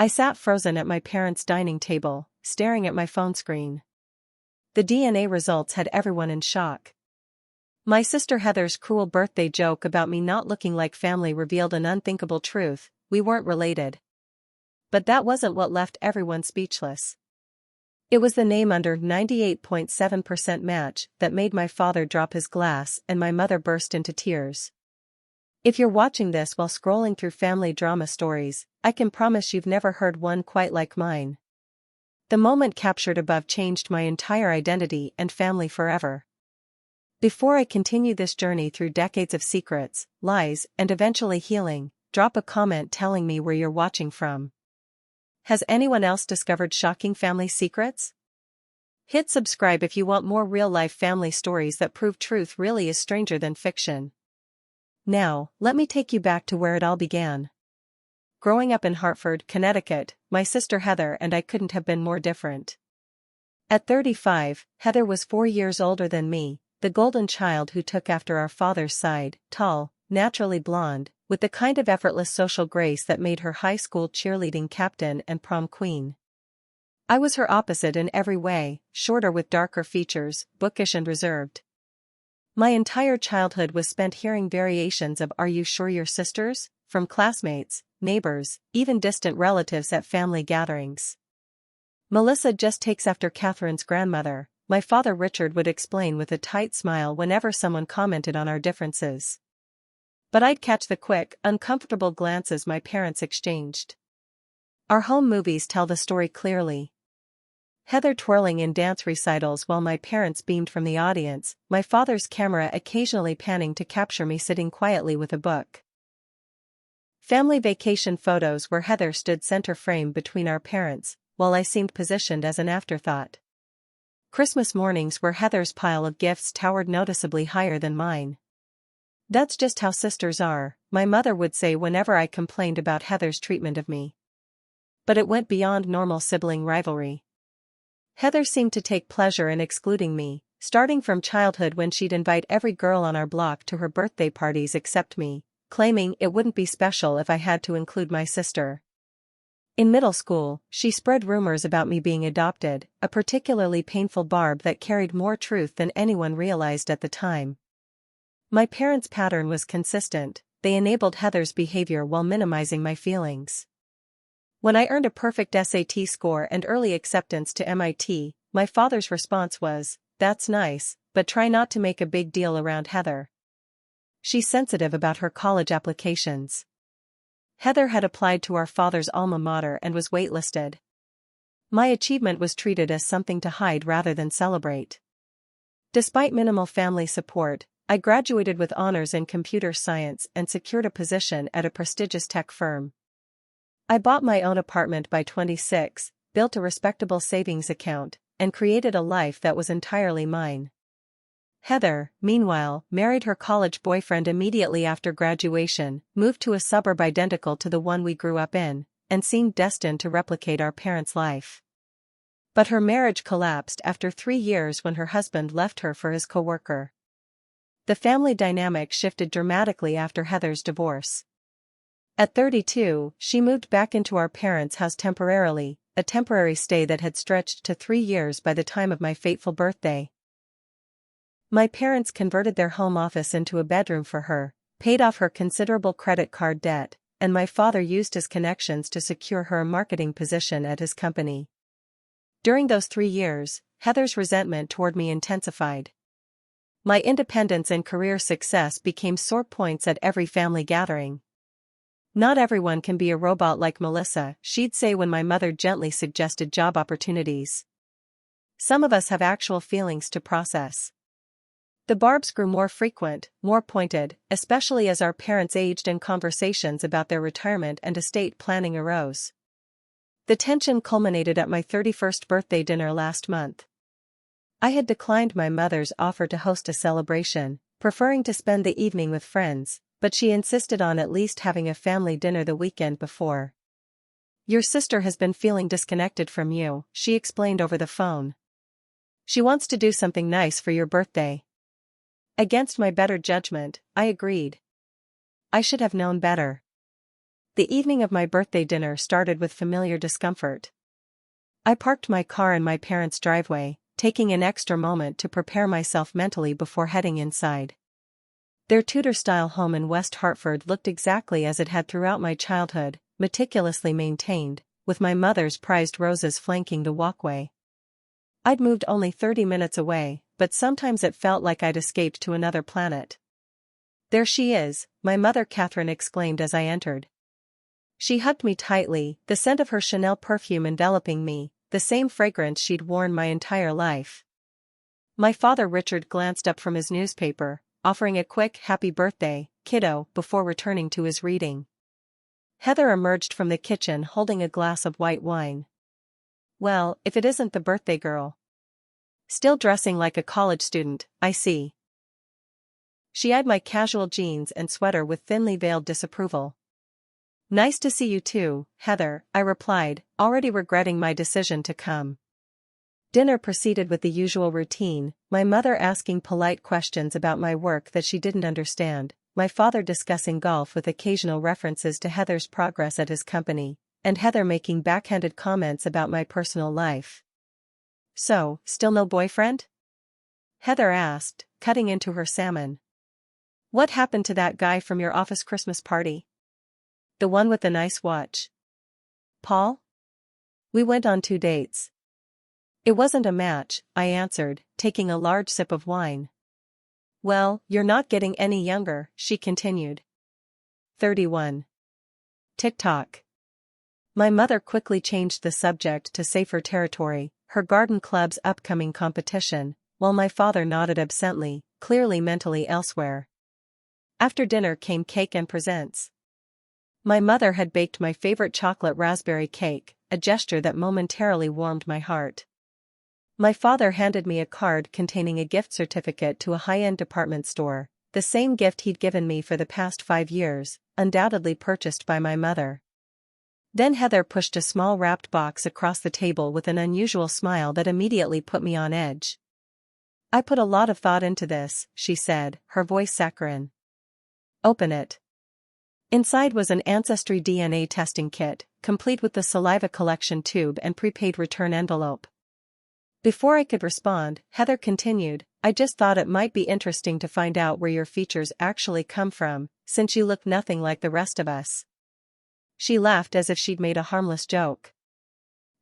I sat frozen at my parents' dining table, staring at my phone screen. The DNA results had everyone in shock. My sister Heather's cruel birthday joke about me not looking like family revealed an unthinkable truth: we weren't related. But that wasn't what left everyone speechless. It was the name under 98.7% match that made my father drop his glass and my mother burst into tears. If you're watching this while scrolling through family drama stories, I can promise you've never heard one quite like mine. The moment captured above changed my entire identity and family forever. Before I continue this journey through decades of secrets, lies, and eventually healing, drop a comment telling me where you're watching from. Has anyone else discovered shocking family secrets? Hit subscribe if you want more real-life family stories that prove truth really is stranger than fiction. Now, let me take you back to where it all began. Growing up in Hartford, Connecticut, my sister Heather and I couldn't have been more different. At 35, Heather was 4 years older than me, the golden child who took after our father's side, tall, naturally blonde, with the kind of effortless social grace that made her high school cheerleading captain and prom queen. I was her opposite in every way, shorter with darker features, bookish and reserved. My entire childhood was spent hearing variations of "Are you sure you're sisters?" from classmates, neighbors, even distant relatives at family gatherings. "Melissa just takes after Catherine's grandmother," my father Richard would explain with a tight smile whenever someone commented on our differences. But I'd catch the quick, uncomfortable glances my parents exchanged. Our home movies tell the story clearly. Heather twirling in dance recitals while my parents beamed from the audience, my father's camera occasionally panning to capture me sitting quietly with a book. Family vacation photos where Heather stood center frame between our parents, while I seemed positioned as an afterthought. Christmas mornings where Heather's pile of gifts towered noticeably higher than mine. "That's just how sisters are," my mother would say whenever I complained about Heather's treatment of me. But it went beyond normal sibling rivalry. Heather seemed to take pleasure in excluding me, starting from childhood when she'd invite every girl on our block to her birthday parties except me, claiming it wouldn't be special if I had to include my sister. In middle school, she spread rumors about me being adopted, a particularly painful barb that carried more truth than anyone realized at the time. My parents' pattern was consistent: they enabled Heather's behavior while minimizing my feelings. When I earned a perfect SAT score and early acceptance to MIT, my father's response was, "That's nice, but try not to make a big deal around Heather. She's sensitive about her college applications." Heather had applied to our father's alma mater and was waitlisted. My achievement was treated as something to hide rather than celebrate. Despite minimal family support, I graduated with honors in computer science and secured a position at a prestigious tech firm. I bought my own apartment by 26, built a respectable savings account, and created a life that was entirely mine. Heather, meanwhile, married her college boyfriend immediately after graduation, moved to a suburb identical to the one we grew up in, and seemed destined to replicate our parents' life. But her marriage collapsed after 3 years when her husband left her for his coworker. The family dynamic shifted dramatically after Heather's divorce. At 32, she moved back into our parents' house temporarily, a temporary stay that had stretched to 3 years by the time of my fateful birthday. My parents converted their home office into a bedroom for her, paid off her considerable credit card debt, and my father used his connections to secure her a marketing position at his company. During those 3 years, Heather's resentment toward me intensified. My independence and career success became sore points at every family gathering. "Not everyone can be a robot like Melissa," she'd say when my mother gently suggested job opportunities. "Some of us have actual feelings to process." The barbs grew more frequent, more pointed, especially as our parents aged and conversations about their retirement and estate planning arose. The tension culminated at my 31st birthday dinner last month. I had declined my mother's offer to host a celebration, preferring to spend the evening with friends, but she insisted on at least having a family dinner the weekend before. "Your sister has been feeling disconnected from you," she explained over the phone. "She wants to do something nice for your birthday." Against my better judgment, I agreed. I should have known better. The evening of my birthday dinner started with familiar discomfort. I parked my car in my parents' driveway, taking an extra moment to prepare myself mentally before heading inside. Their Tudor-style home in West Hartford looked exactly as it had throughout my childhood, meticulously maintained, with my mother's prized roses flanking the walkway. I'd moved only 30 minutes away, but sometimes it felt like I'd escaped to another planet. "There she is," my mother Catherine exclaimed as I entered. She hugged me tightly, the scent of her Chanel perfume enveloping me, the same fragrance she'd worn my entire life. My father Richard glanced up from his newspaper, offering a quick "happy birthday, kiddo," before returning to his reading. Heather emerged from the kitchen holding a glass of white wine. "Well, if it isn't the birthday girl. Still dressing like a college student, I see." She eyed my casual jeans and sweater with thinly veiled disapproval. "Nice to see you too, Heather," I replied, already regretting my decision to come. Dinner proceeded with the usual routine, my mother asking polite questions about my work that she didn't understand, my father discussing golf with occasional references to Heather's progress at his company, and Heather making backhanded comments about my personal life. "So, still no boyfriend?" Heather asked, cutting into her salmon. "What happened to that guy from your office Christmas party? The one with the nice watch? Paul? We went on 2 dates. It wasn't a match," I answered, taking a large sip of wine. "Well, you're not getting any younger," she continued. 31. TikTok. My mother quickly changed the subject to safer territory, her garden club's upcoming competition, while my father nodded absently, clearly mentally elsewhere. After dinner came cake and presents. My mother had baked my favorite chocolate raspberry cake, a gesture that momentarily warmed my heart. My father handed me a card containing a gift certificate to a high-end department store, the same gift he'd given me for the past 5 years, undoubtedly purchased by my mother. Then Heather pushed a small wrapped box across the table with an unusual smile that immediately put me on edge. "I put a lot of thought into this," she said, her voice saccharine. "Open it." Inside was an ancestry DNA testing kit, complete with the saliva collection tube and prepaid return envelope. Before I could respond, Heather continued, "I just thought it might be interesting to find out where your features actually come from, since you look nothing like the rest of us." She laughed as if she'd made a harmless joke.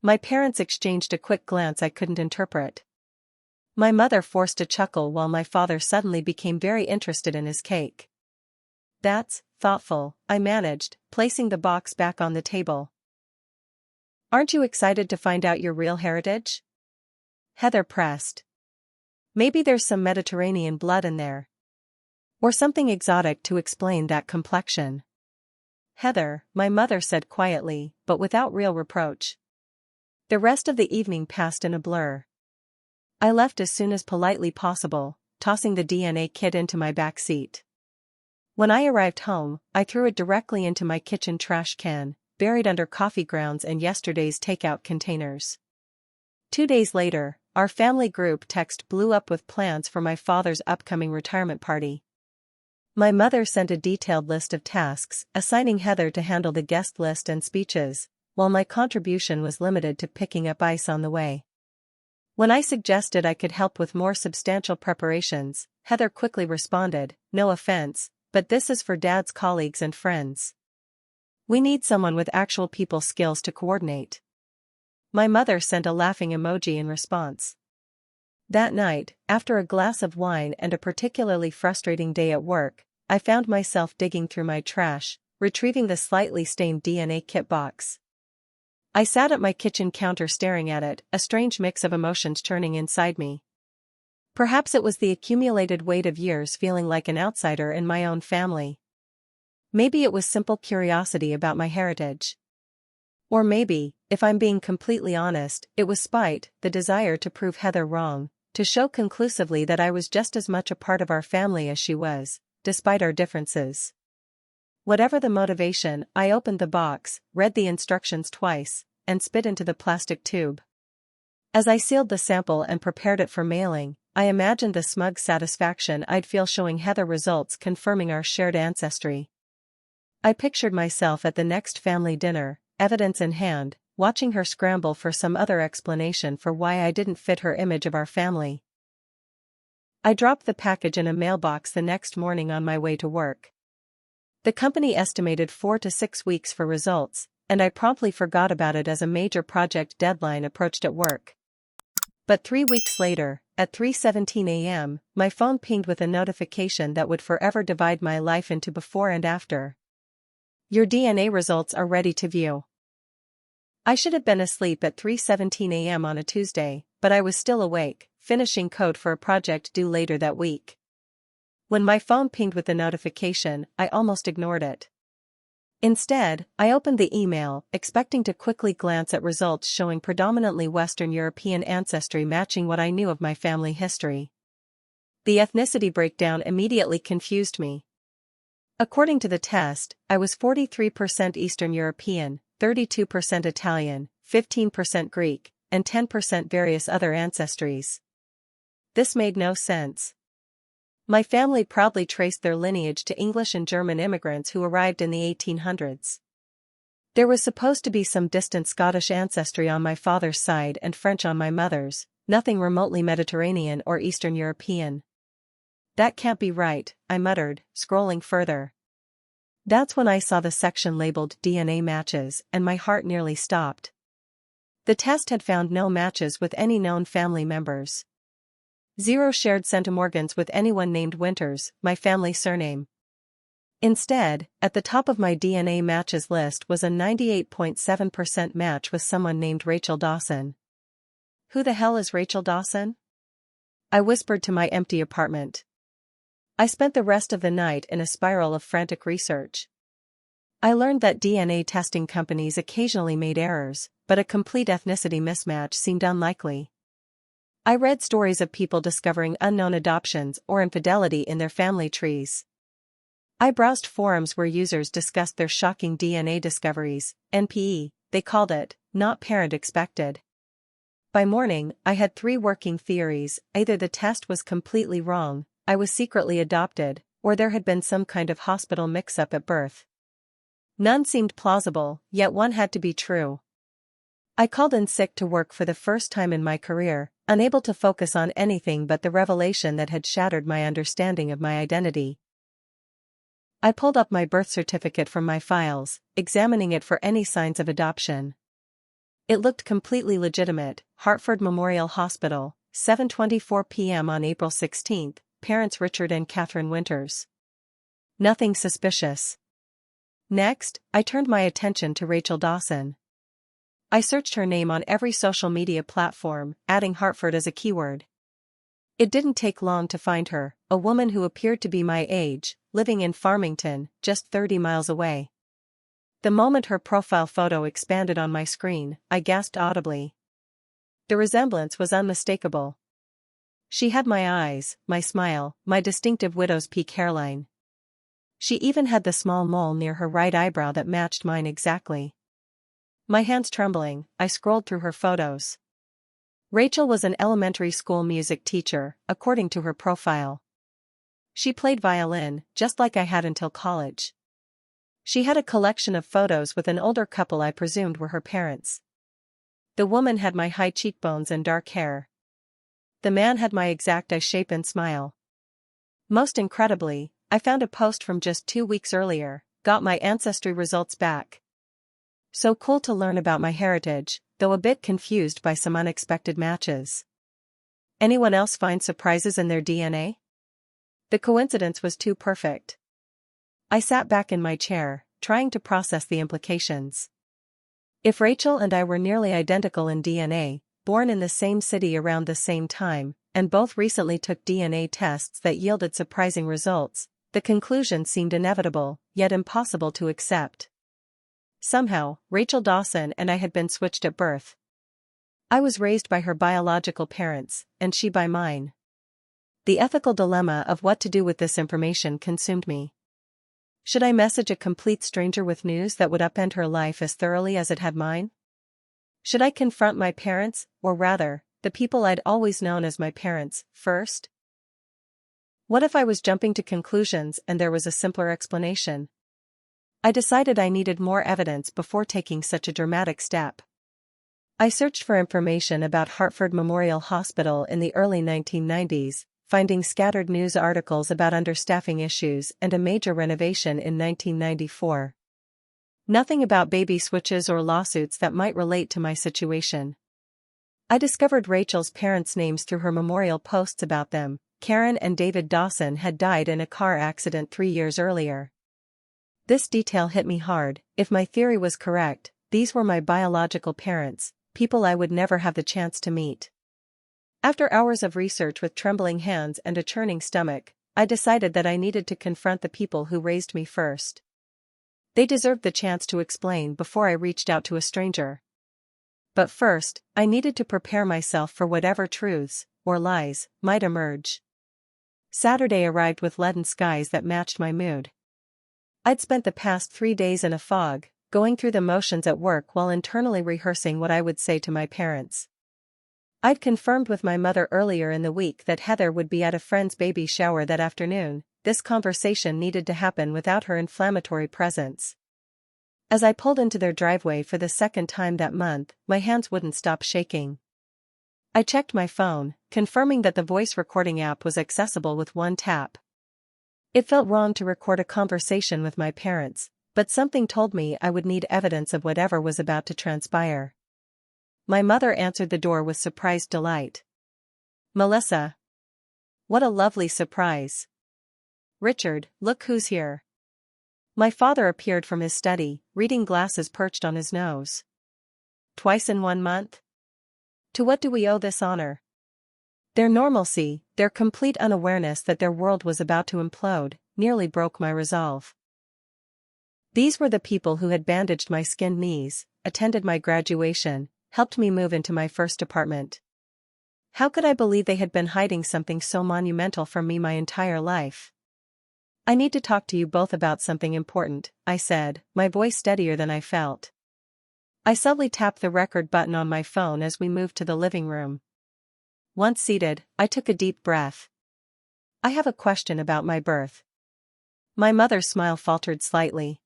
My parents exchanged a quick glance I couldn't interpret. My mother forced a chuckle while my father suddenly became very interested in his cake. "That's thoughtful," I managed, placing the box back on the table. "Aren't you excited to find out your real heritage?" Heather pressed. "Maybe there's some Mediterranean blood in there. Or something exotic to explain that complexion." "Heather," my mother said quietly, but without real reproach. The rest of the evening passed in a blur. I left as soon as politely possible, tossing the DNA kit into my back seat. When I arrived home, I threw it directly into my kitchen trash can, buried under coffee grounds and yesterday's takeout containers. 2 days later, our family group text blew up with plans for my father's upcoming retirement party. My mother sent a detailed list of tasks, assigning Heather to handle the guest list and speeches, while my contribution was limited to picking up ice on the way. When I suggested I could help with more substantial preparations, Heather quickly responded, "No offense, but this is for Dad's colleagues and friends. We need someone with actual people skills to coordinate." My mother sent a laughing emoji in response. That night, after a glass of wine and a particularly frustrating day at work, I found myself digging through my trash, retrieving the slightly stained DNA kit box. I sat at my kitchen counter staring at it, a strange mix of emotions churning inside me. Perhaps it was the accumulated weight of years feeling like an outsider in my own family. Maybe it was simple curiosity about my heritage. Or maybe, if I'm being completely honest, it was spite, the desire to prove Heather wrong, to show conclusively that I was just as much a part of our family as she was, despite our differences. Whatever the motivation, I opened the box, read the instructions twice, and spit into the plastic tube. As I sealed the sample and prepared it for mailing, I imagined the smug satisfaction I'd feel showing Heather results confirming our shared ancestry. I pictured myself at the next family dinner, evidence in hand, watching her scramble for some other explanation for why I didn't fit her image of our family. I dropped the package in a mailbox the next morning on my way to work. The company estimated 4 to 6 weeks for results, and I promptly forgot about it as a major project deadline approached at work. But 3 weeks later, at 3:17 a.m., my phone pinged with a notification that would forever divide my life into before and after. Your DNA results are ready to view. I should have been asleep at 3:17 a.m. on a Tuesday, but I was still awake, finishing code for a project due later that week. When my phone pinged with the notification, I almost ignored it. Instead, I opened the email, expecting to quickly glance at results showing predominantly Western European ancestry matching what I knew of my family history. The ethnicity breakdown immediately confused me. According to the test, I was 43% Eastern European, 32% Italian, 15% Greek, and 10% various other ancestries. This made no sense. My family proudly traced their lineage to English and German immigrants who arrived in the 1800s. There was supposed to be some distant Scottish ancestry on my father's side and French on my mother's, nothing remotely Mediterranean or Eastern European. That can't be right, I muttered, scrolling further. That's when I saw the section labeled DNA matches and my heart nearly stopped. The test had found no matches with any known family members. 0 shared centimorgans with anyone named Winters, my family surname. Instead, at the top of my DNA matches list was a 98.7% match with someone named Rachel Dawson. Who the hell is Rachel Dawson? I whispered to my empty apartment. I spent the rest of the night in a spiral of frantic research. I learned that DNA testing companies occasionally made errors, but a complete ethnicity mismatch seemed unlikely. I read stories of people discovering unknown adoptions or infidelity in their family trees. I browsed forums where users discussed their shocking DNA discoveries, NPE, they called it, not parent expected. By morning, I had 3 working theories: either the test was completely wrong, I was secretly adopted, or there had been some kind of hospital mix-up at birth. None seemed plausible, yet one had to be true. I called in sick to work for the first time in my career, unable to focus on anything but the revelation that had shattered my understanding of my identity. I pulled up my birth certificate from my files, examining it for any signs of adoption. It looked completely legitimate: Hartford Memorial Hospital, 7:24 p.m. on April 16, parents Richard and Catherine Winters. Nothing suspicious. Next, I turned my attention to Rachel Dawson. I searched her name on every social media platform, adding Hartford as a keyword. It didn't take long to find her, a woman who appeared to be my age, living in Farmington, just 30 miles away. The moment her profile photo expanded on my screen, I gasped audibly. The resemblance was unmistakable. She had my eyes, my smile, my distinctive widow's peak hairline. She even had the small mole near her right eyebrow that matched mine exactly. My hands trembling, I scrolled through her photos. Rachel was an elementary school music teacher, according to her profile. She played violin, just like I had until college. She had a collection of photos with an older couple I presumed were her parents. The woman had my high cheekbones and dark hair. The man had my exact eye shape and smile. Most incredibly, I found a post from just 2 weeks earlier, got my ancestry results back. So cool to learn about my heritage, though a bit confused by some unexpected matches. Anyone else find surprises in their DNA? The coincidence was too perfect. I sat back in my chair, trying to process the implications. If Rachel and I were nearly identical in DNA, born in the same city around the same time, and both recently took DNA tests that yielded surprising results, the conclusion seemed inevitable, yet impossible to accept. Somehow, Rachel Dawson and I had been switched at birth. I was raised by her biological parents, and she by mine. The ethical dilemma of what to do with this information consumed me. Should I message a complete stranger with news that would upend her life as thoroughly as it had mine? Should I confront my parents, or rather, the people I'd always known as my parents, first? What if I was jumping to conclusions and there was a simpler explanation? I decided I needed more evidence before taking such a dramatic step. I searched for information about Hartford Memorial Hospital in the early 1990s, finding scattered news articles about understaffing issues and a major renovation in 1994. Nothing about baby switches or lawsuits that might relate to my situation. I discovered Rachel's parents' names through her memorial posts about them. Karen and David Dawson had died in a car accident 3 years earlier. This detail hit me hard. If my theory was correct, these were my biological parents, people I would never have the chance to meet. After hours of research with trembling hands and a churning stomach, I decided that I needed to confront the people who raised me first. They deserved the chance to explain before I reached out to a stranger. But first, I needed to prepare myself for whatever truths, or lies, might emerge. Saturday arrived with leaden skies that matched my mood. I'd spent the past 3 days in a fog, going through the motions at work while internally rehearsing what I would say to my parents. I'd confirmed with my mother earlier in the week that Heather would be at a friend's baby shower that afternoon. This conversation needed to happen without her inflammatory presence. As I pulled into their driveway for the second time that month, my hands wouldn't stop shaking. I checked my phone, confirming that the voice recording app was accessible with one tap. It felt wrong to record a conversation with my parents, but something told me I would need evidence of whatever was about to transpire. My mother answered the door with surprised delight. "Melissa. What a lovely surprise. Richard, look who's here." My father appeared from his study, reading glasses perched on his nose. "Twice in 1 month? To what do we owe this honor?" Their normalcy, their complete unawareness that their world was about to implode, nearly broke my resolve. These were the people who had bandaged my skinned knees, attended my graduation, helped me move into my first apartment. How could I believe they had been hiding something so monumental from me my entire life? "I need to talk to you both about something important," I said, my voice steadier than I felt. I subtly tapped the record button on my phone as we moved to the living room. Once seated, I took a deep breath. "I have a question about my birth." My mother's smile faltered slightly.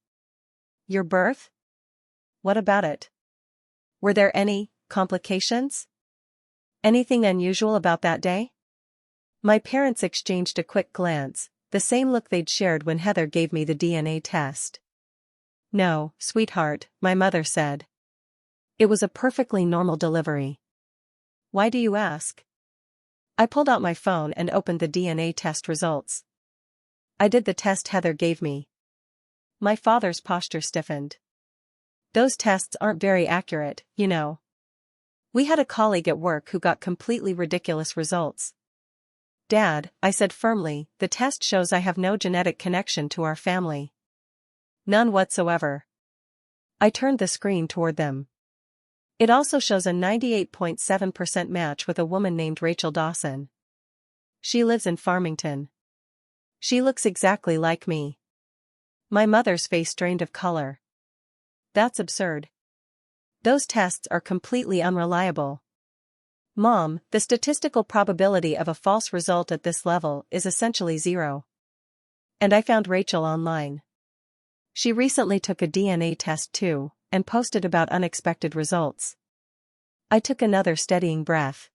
"Your birth? What about it? Were there any complications? Anything unusual about that day?" My parents exchanged a quick glance, the same look they'd shared when Heather gave me the DNA test. "No, sweetheart," my mother said. "It was a perfectly normal delivery." "Why do you ask?" I pulled out my phone and opened the DNA test results. I did the test Heather gave me. My father's posture stiffened. "Those tests aren't very accurate, you know. We had a colleague at work who got completely ridiculous results." "Dad," I said firmly, "the test shows I have no genetic connection to our family." "None whatsoever." I turned the screen toward them. "It also shows a 98.7% match with a woman named Rachel Dawson. She lives in Farmington. She looks exactly like me." My mother's face drained of color. "That's absurd. Those tests are completely unreliable. Mom, the statistical probability of a false result at this level is essentially 0. And I found Rachel online. She recently took a DNA test too, and posted about unexpected results." I took another steadying breath.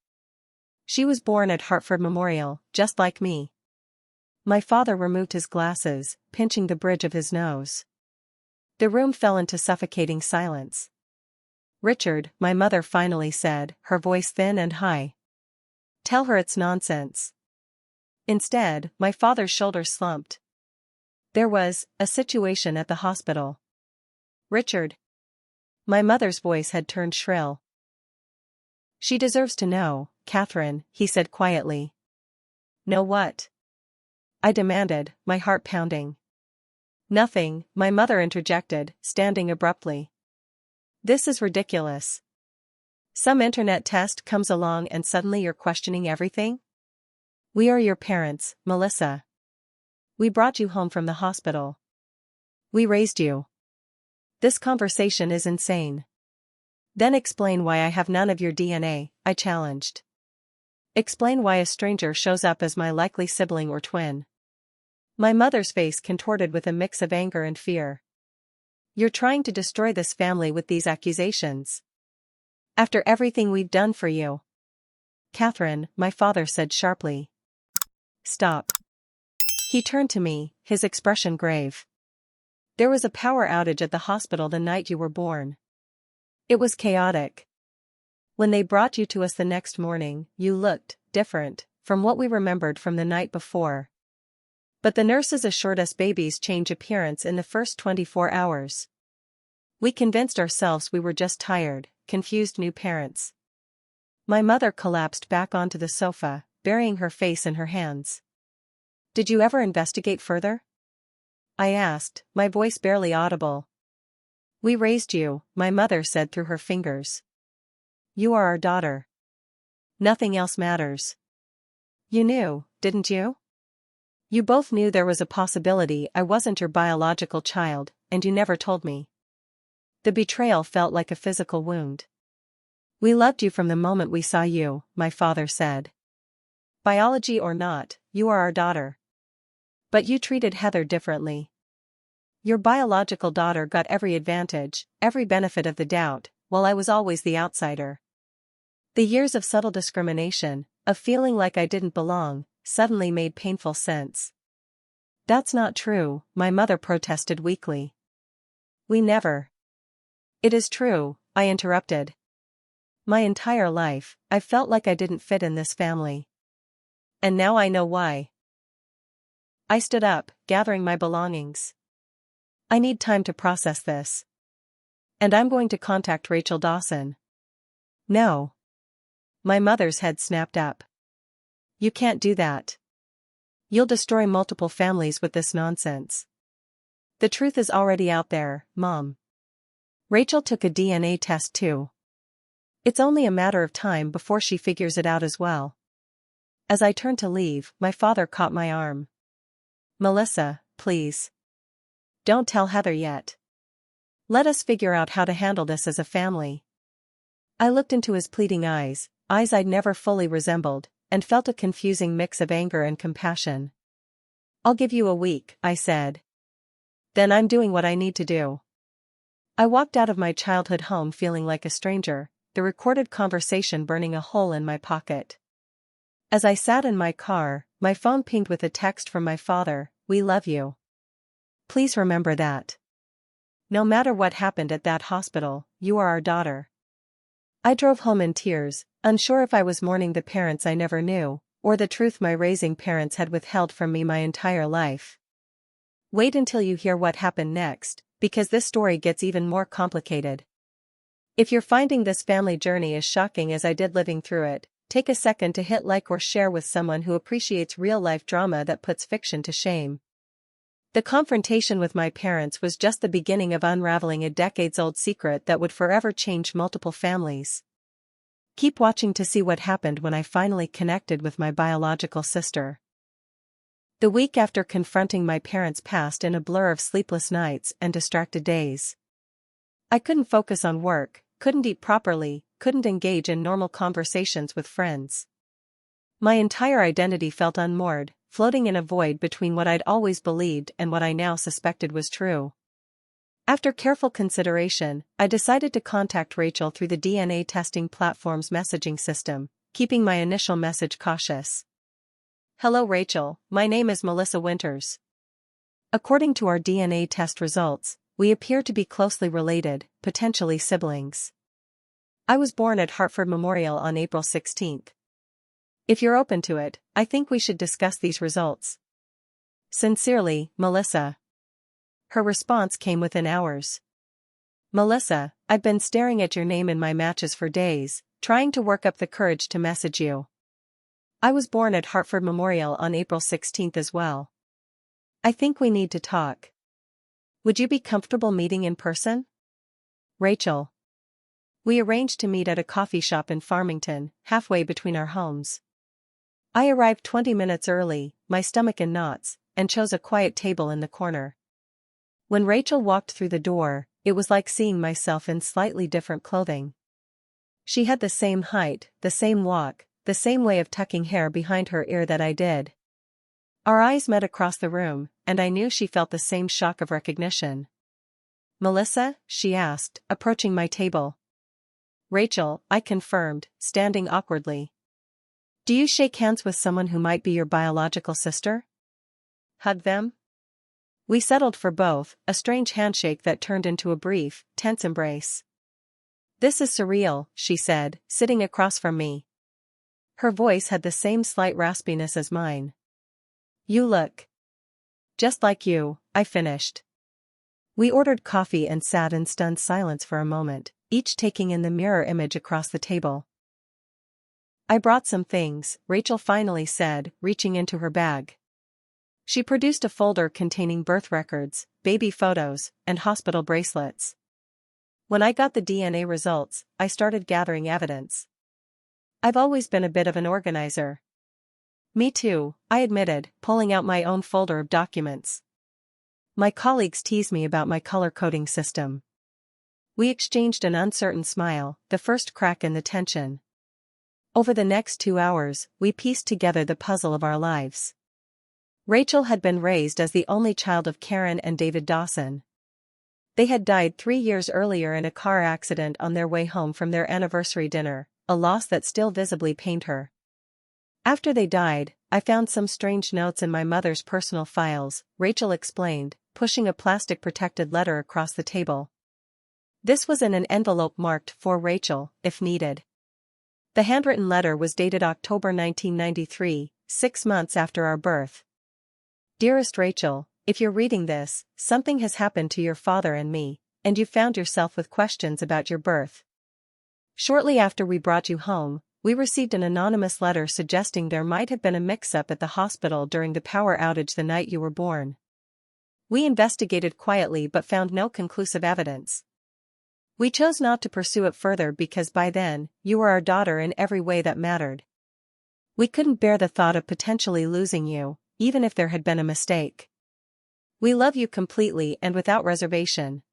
"She was born at Hartford Memorial, just like me." My father removed his glasses, pinching the bridge of his nose. The room fell into suffocating silence. "Richard," my mother finally said, her voice thin and high. "Tell her it's nonsense." Instead, my father's shoulders slumped. "There was a situation at the hospital." "Richard." My mother's voice had turned shrill. "She deserves to know, Catherine," he said quietly. "Know what?" I demanded, my heart pounding. "Nothing," my mother interjected, standing abruptly. "This is ridiculous. Some internet test comes along and suddenly you're questioning everything? We are your parents, Melissa. We brought you home from the hospital. We raised you. This conversation is insane." "Then explain why I have none of your DNA," I challenged. "Explain why a stranger shows up as my likely sibling or twin." My mother's face contorted with a mix of anger and fear. You're trying to destroy this family with these accusations. After everything we've done for you. Catherine, my father said sharply. Stop. He turned to me, his expression grave. There was a power outage at the hospital the night you were born. It was chaotic. When they brought you to us the next morning, you looked different from what we remembered from the night before. But the nurses assured us babies change appearance in the first 24 hours. We convinced ourselves we were just tired, confused new parents. My mother collapsed back onto the sofa, burying her face in her hands. Did you ever investigate further? I asked, my voice barely audible. We raised you, my mother said through her fingers. You are our daughter. Nothing else matters. You knew, didn't you? You both knew there was a possibility I wasn't your biological child, and you never told me. The betrayal felt like a physical wound. We loved you from the moment we saw you, my father said. Biology or not, you are our daughter. But you treated Heather differently. Your biological daughter got every advantage, every benefit of the doubt, while I was always the outsider. The years of subtle discrimination, of feeling like I didn't belong, suddenly made painful sense. That's not true, my mother protested weakly. We never. It is true, I interrupted. My entire life, I felt like I didn't fit in this family. And now I know why. I stood up, gathering my belongings. I need time to process this. And I'm going to contact Rachel Dawson. No. My mother's head snapped up. You can't do that. You'll destroy multiple families with this nonsense. The truth is already out there, Mom. Rachel took a DNA test too. It's only a matter of time before she figures it out as well. As I turned to leave, my father caught my arm. Melissa, please. Don't tell Heather yet. Let us figure out how to handle this as a family. I looked into his pleading eyes I'd never fully resembled, and felt a confusing mix of anger and compassion. I'll give you a week, I said. Then I'm doing what I need to do. I walked out of my childhood home feeling like a stranger, the recorded conversation burning a hole in my pocket. As I sat in my car, my phone pinged with a text from my father, "We love you. Please remember that. No matter what happened at that hospital, you are our daughter." I drove home in tears, unsure if I was mourning the parents I never knew, or the truth my raising parents had withheld from me my entire life. Wait until you hear what happened next, because this story gets even more complicated. If you're finding this family journey as shocking as I did living through it, take a second to hit like or share with someone who appreciates real-life drama that puts fiction to shame. The confrontation with my parents was just the beginning of unraveling a decades-old secret that would forever change multiple families. Keep watching to see what happened when I finally connected with my biological sister. The week after confronting my parents passed in a blur of sleepless nights and distracted days. I couldn't focus on work, couldn't eat properly, couldn't engage in normal conversations with friends. My entire identity felt unmoored, floating in a void between what I'd always believed and what I now suspected was true. After careful consideration, I decided to contact Rachel through the DNA testing platform's messaging system, keeping my initial message cautious. Hello Rachel, my name is Melissa Winters. According to our DNA test results, we appear to be closely related, potentially siblings. I was born at Hartford Memorial on April 16th. If you're open to it, I think we should discuss these results. Sincerely, Melissa. Her response came within hours. Melissa, I've been staring at your name in my matches for days, trying to work up the courage to message you. I was born at Hartford Memorial on April 16th as well. I think we need to talk. Would you be comfortable meeting in person? Rachel. We arranged to meet at a coffee shop in Farmington, halfway between our homes. I arrived 20 minutes early, my stomach in knots, and chose a quiet table in the corner. When Rachel walked through the door, it was like seeing myself in slightly different clothing. She had the same height, the same walk, the same way of tucking hair behind her ear that I did. Our eyes met across the room, and I knew she felt the same shock of recognition. Melissa? She asked, approaching my table. Rachel, I confirmed, standing awkwardly. Do you shake hands with someone who might be your biological sister? Hug them? We settled for both, a strange handshake that turned into a brief, tense embrace. This is surreal, she said, sitting across from me. Her voice had the same slight raspiness as mine. You look just like you, I finished. We ordered coffee and sat in stunned silence for a moment, each taking in the mirror image across the table. I brought some things, Rachel finally said, reaching into her bag. She produced a folder containing birth records, baby photos, and hospital bracelets. When I got the DNA results, I started gathering evidence. I've always been a bit of an organizer. Me too, I admitted, pulling out my own folder of documents. My colleagues tease me about my color-coding system. We exchanged an uncertain smile, the first crack in the tension. Over the next 2 hours, we pieced together the puzzle of our lives. Rachel had been raised as the only child of Karen and David Dawson. They had died 3 years earlier in a car accident on their way home from their anniversary dinner, a loss that still visibly pained her. After they died, I found some strange notes in my mother's personal files, Rachel explained, pushing a plastic-protected letter across the table. This was in an envelope marked "For Rachel," if needed. The handwritten letter was dated October 1993, 6 months after our birth. Dearest Rachel, if you're reading this, something has happened to your father and me, and you found yourself with questions about your birth. Shortly after we brought you home, we received an anonymous letter suggesting there might have been a mix-up at the hospital during the power outage the night you were born. We investigated quietly but found no conclusive evidence. We chose not to pursue it further because by then, you were our daughter in every way that mattered. We couldn't bear the thought of potentially losing you, even if there had been a mistake. We love you completely and without reservation.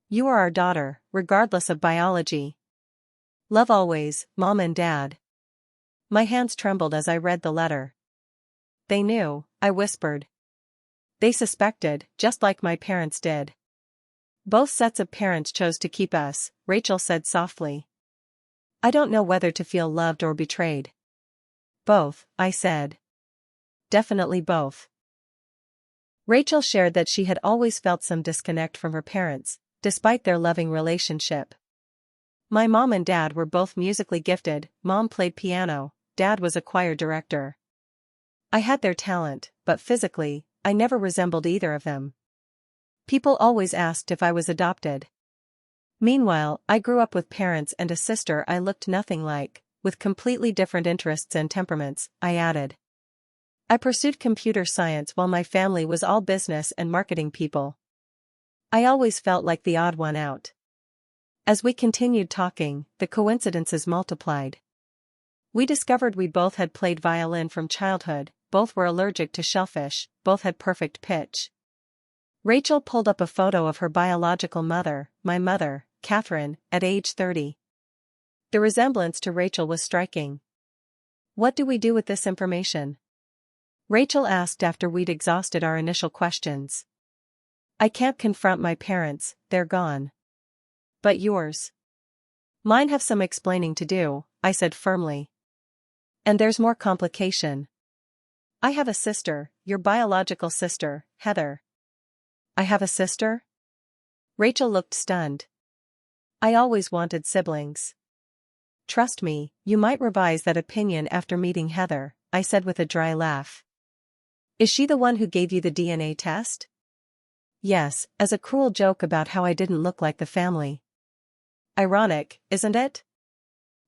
You are our daughter, regardless of biology. Love always, Mom and Dad. My hands trembled as I read the letter. They knew, I whispered. They suspected, just like my parents did. Both sets of parents chose to keep us, Rachel said softly. I don't know whether to feel loved or betrayed. Both, I said. Definitely both. Rachel shared that she had always felt some disconnect from her parents, despite their loving relationship. My mom and dad were both musically gifted, Mom played piano, Dad was a choir director. I had their talent, but physically, I never resembled either of them. People always asked if I was adopted. Meanwhile, I grew up with parents and a sister I looked nothing like, with completely different interests and temperaments, I added. I pursued computer science while my family was all business and marketing people. I always felt like the odd one out. As we continued talking, the coincidences multiplied. We discovered we both had played violin from childhood, both were allergic to shellfish, both had perfect pitch. Rachel pulled up a photo of her biological mother, my mother, Catherine, at age 30. The resemblance to Rachel was striking. What do we do with this information? Rachel asked after we'd exhausted our initial questions. I can't confront my parents, they're gone. But yours? Mine have some explaining to do, I said firmly. And there's more complication. I have a sister, your biological sister, Heather. I have a sister? Rachel looked stunned. I always wanted siblings. Trust me, you might revise that opinion after meeting Heather, I said with a dry laugh. Is she the one who gave you the DNA test? Yes, as a cruel joke about how I didn't look like the family. Ironic, isn't it?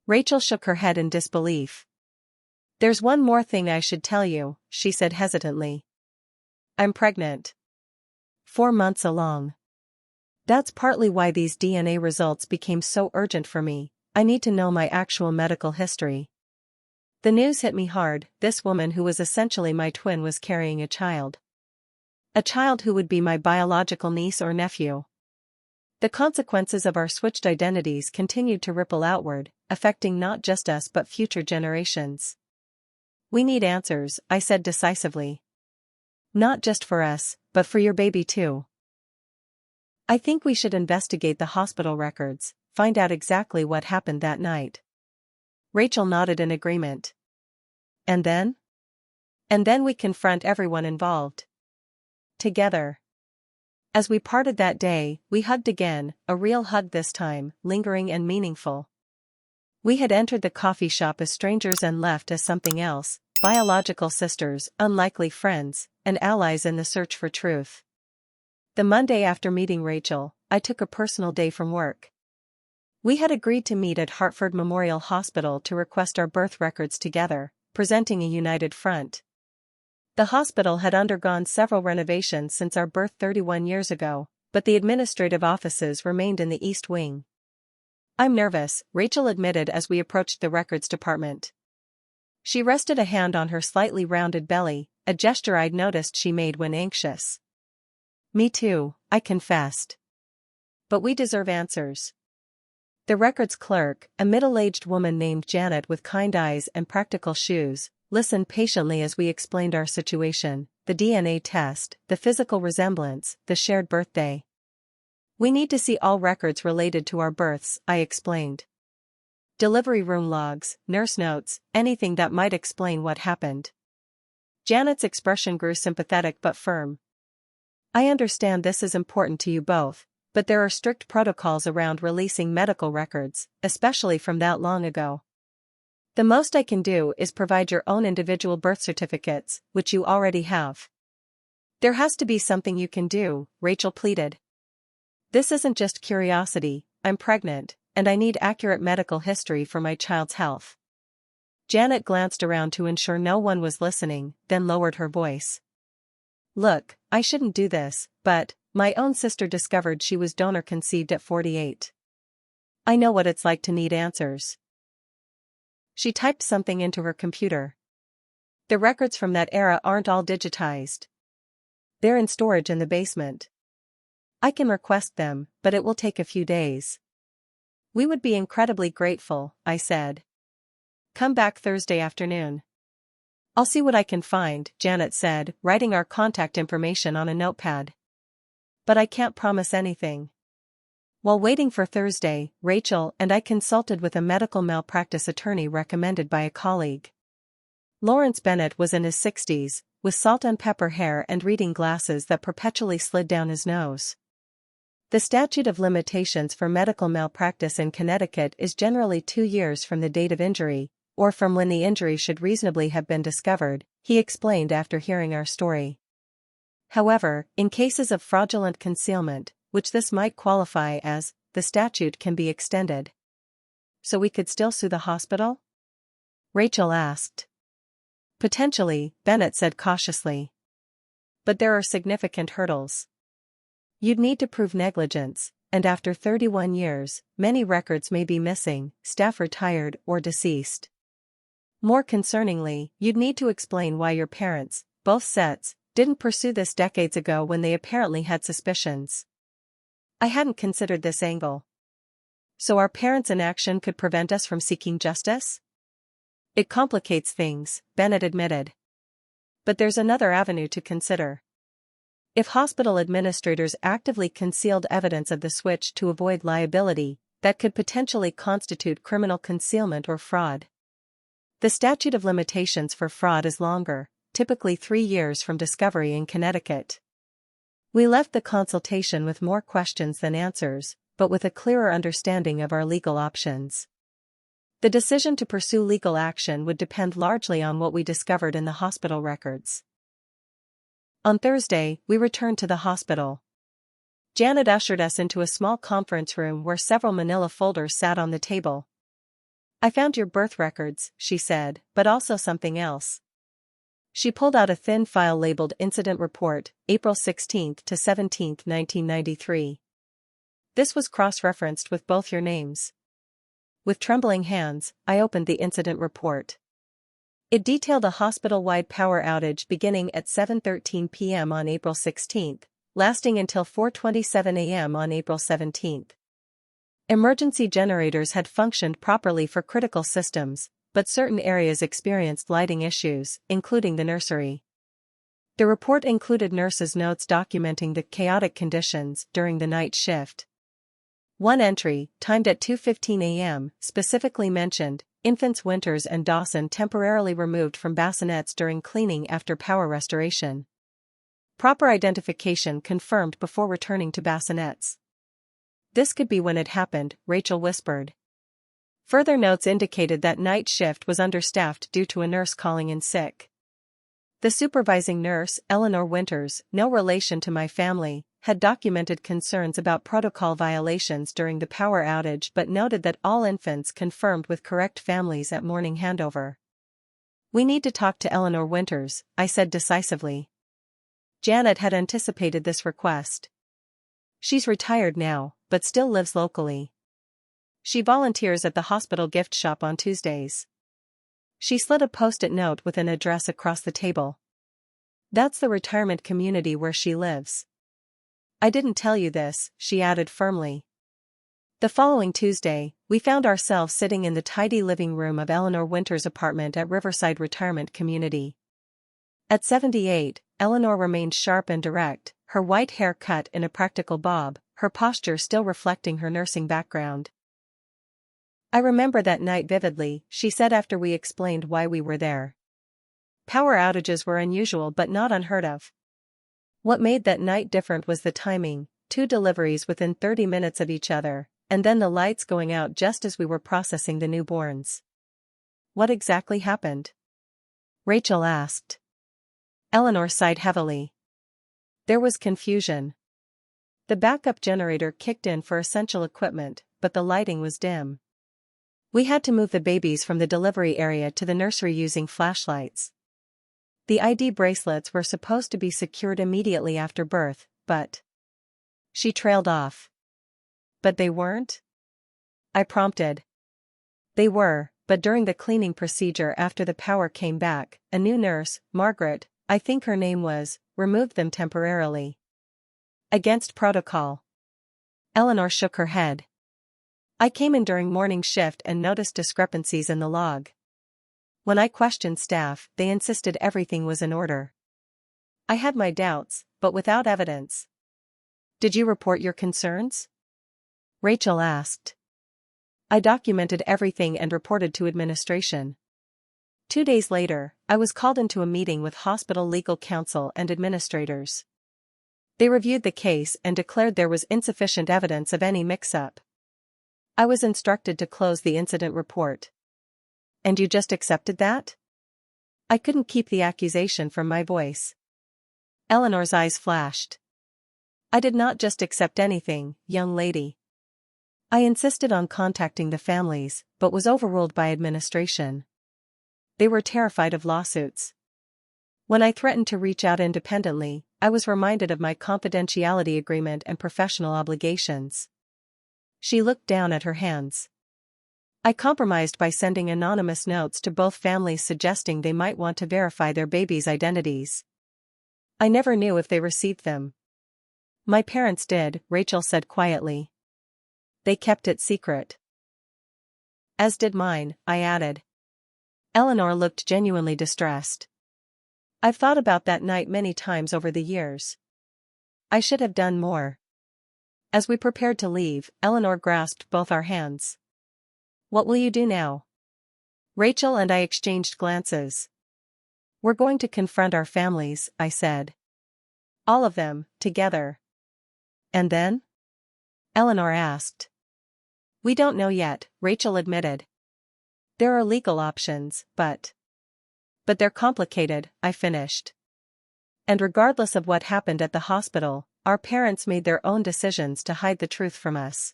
Rachel shook her head in disbelief. There's one more thing I should tell you, she said hesitantly. I'm pregnant. 4 months along. That's partly why these DNA results became so urgent for me. I need to know my actual medical history. The news hit me hard. This woman who was essentially my twin was carrying a child. A child who would be my biological niece or nephew. The consequences of our switched identities continued to ripple outward, affecting not just us but future generations. We need answers, I said decisively. Not just for us, but for your baby too. I think we should investigate the hospital records, find out exactly what happened that night. Rachel nodded in agreement. And then? And then we confront everyone involved. Together. As we parted that day, we hugged again, a real hug this time, lingering and meaningful. We had entered the coffee shop as strangers and left as something else, biological sisters, unlikely friends, and allies in the search for truth. The Monday after meeting Rachel, I took a personal day from work. We had agreed to meet at Hartford Memorial Hospital to request our birth records together, presenting a united front. The hospital had undergone several renovations since our birth 31 years ago, but the administrative offices remained in the East Wing. "I'm nervous," Rachel admitted as we approached the records department. She rested a hand on her slightly rounded belly, a gesture I'd noticed she made when anxious. "Me too," I confessed. "But we deserve answers." The records clerk, a middle-aged woman named Janet with kind eyes and practical shoes, listened patiently as we explained our situation, the DNA test, the physical resemblance, the shared birthday. "We need to see all records related to our births," I explained. "Delivery room logs, nurse notes, anything that might explain what happened." Janet's expression grew sympathetic but firm. "I understand this is important to you both, but there are strict protocols around releasing medical records, especially from that long ago. The most I can do is provide your own individual birth certificates, which you already have." "There has to be something you can do," Rachel pleaded. "This isn't just curiosity, I'm pregnant, and I need accurate medical history for my child's health." Janet glanced around to ensure no one was listening, then lowered her voice. "Look, I shouldn't do this, but my own sister discovered she was donor conceived at 48. I know what it's like to need answers." She typed something into her computer. "The records from that era aren't all digitized. They're in storage in the basement. I can request them, but it will take a few days." "We would be incredibly grateful," I said. "Come back Thursday afternoon." "I'll see what I can find," Janet said, writing our contact information on a notepad. "But I can't promise anything." While waiting for Thursday, Rachel and I consulted with a medical malpractice attorney recommended by a colleague. Lawrence Bennett was in his 60s, with salt and pepper hair and reading glasses that perpetually slid down his nose. The statute of limitations for medical malpractice in Connecticut is generally 2 years from the date of injury, or from when the injury should reasonably have been discovered, he explained after hearing our story. However, in cases of fraudulent concealment, which this might qualify as, the statute can be extended. "So we could still sue the hospital?" Rachel asked. "Potentially," Bennett said cautiously. "But there are significant hurdles. You'd need to prove negligence, and after 31 years, many records may be missing, staff retired or deceased. More concerningly, you'd need to explain why your parents, both sets, didn't pursue this decades ago when they apparently had suspicions." I hadn't considered this angle. "So our parents' inaction could prevent us from seeking justice?" "It complicates things," Bennett admitted. "But there's another avenue to consider. If hospital administrators actively concealed evidence of the switch to avoid liability, that could potentially constitute criminal concealment or fraud. The statute of limitations for fraud is longer, typically 3 years from discovery in Connecticut." We left the consultation with more questions than answers, but with a clearer understanding of our legal options. The decision to pursue legal action would depend largely on what we discovered in the hospital records. On Thursday, we returned to the hospital. Janet ushered us into a small conference room where several manila folders sat on the table. "I found your birth records," she said, "but also something else." She pulled out a thin file labeled Incident Report, April 16 to 17, 1993. This was cross-referenced with both your names. With trembling hands, I opened the incident report. It detailed a hospital-wide power outage beginning at 7:13 p.m. on April 16, lasting until 4:27 a.m. on April 17. Emergency generators had functioned properly for critical systems, but certain areas experienced lighting issues, including the nursery. The report included nurses' notes documenting the chaotic conditions during the night shift. One entry, timed at 2:15 a.m., specifically mentioned, infants Winters and Dawson temporarily removed from bassinets during cleaning after power restoration. Proper identification confirmed before returning to bassinets. This could be when it happened, Rachel whispered. Further notes indicated that night shift was understaffed due to a nurse calling in sick. The supervising nurse, Eleanor Winters, no relation to my family, had documented concerns about protocol violations during the power outage but noted that all infants confirmed with correct families at morning handover. We need to talk to Eleanor Winters, I said decisively. Janet had anticipated this request. She's retired now, but still lives locally. She volunteers at the hospital gift shop on Tuesdays. She slid a post-it note with an address across the table. That's the retirement community where she lives. I didn't tell you this, she added firmly. The following Tuesday, we found ourselves sitting in the tidy living room of Eleanor Winters' apartment at Riverside Retirement Community. At 78, Eleanor remained sharp and direct, her white hair cut in a practical bob, her posture still reflecting her nursing background. I remember that night vividly, she said after we explained why we were there. Power outages were unusual but not unheard of. What made that night different was the timing, 2 deliveries within 30 minutes of each other, and then the lights going out just as we were processing the newborns. What exactly happened? Rachel asked. Eleanor sighed heavily. There was confusion. The backup generator kicked in for essential equipment, but the lighting was dim. We had to move the babies from the delivery area to the nursery using flashlights. The ID bracelets were supposed to be secured immediately after birth, but... She trailed off. But they weren't? I prompted. They were, but during the cleaning procedure after the power came back, a new nurse, Margaret, I think her name was, removed them temporarily. Against protocol. Eleanor shook her head. I came in during morning shift and noticed discrepancies in the log. When I questioned staff, they insisted everything was in order. I had my doubts, but without evidence. Did you report your concerns? Rachel asked. I documented everything and reported to administration. 2 days later, I was called into a meeting with hospital legal counsel and administrators. They reviewed the case and declared there was insufficient evidence of any mix-up. I was instructed to close the incident report. And you just accepted that? I couldn't keep the accusation from my voice. Eleanor's eyes flashed. I did not just accept anything, young lady. I insisted on contacting the families, but was overruled by administration. They were terrified of lawsuits. When I threatened to reach out independently, I was reminded of my confidentiality agreement and professional obligations. She looked down at her hands. I compromised by sending anonymous notes to both families suggesting they might want to verify their babies' identities. I never knew if they received them. My parents did, Rachel said quietly. They kept it secret. As did mine, I added. Eleanor looked genuinely distressed. I've thought about that night many times over the years. I should have done more. As we prepared to leave, Eleanor grasped both our hands. What will you do now? Rachel and I exchanged glances. We're going to confront our families, I said. All of them, together. And then? Eleanor asked. We don't know yet, Rachel admitted. There are legal options, but they're complicated, I finished. And regardless of what happened at the hospital, our parents made their own decisions to hide the truth from us.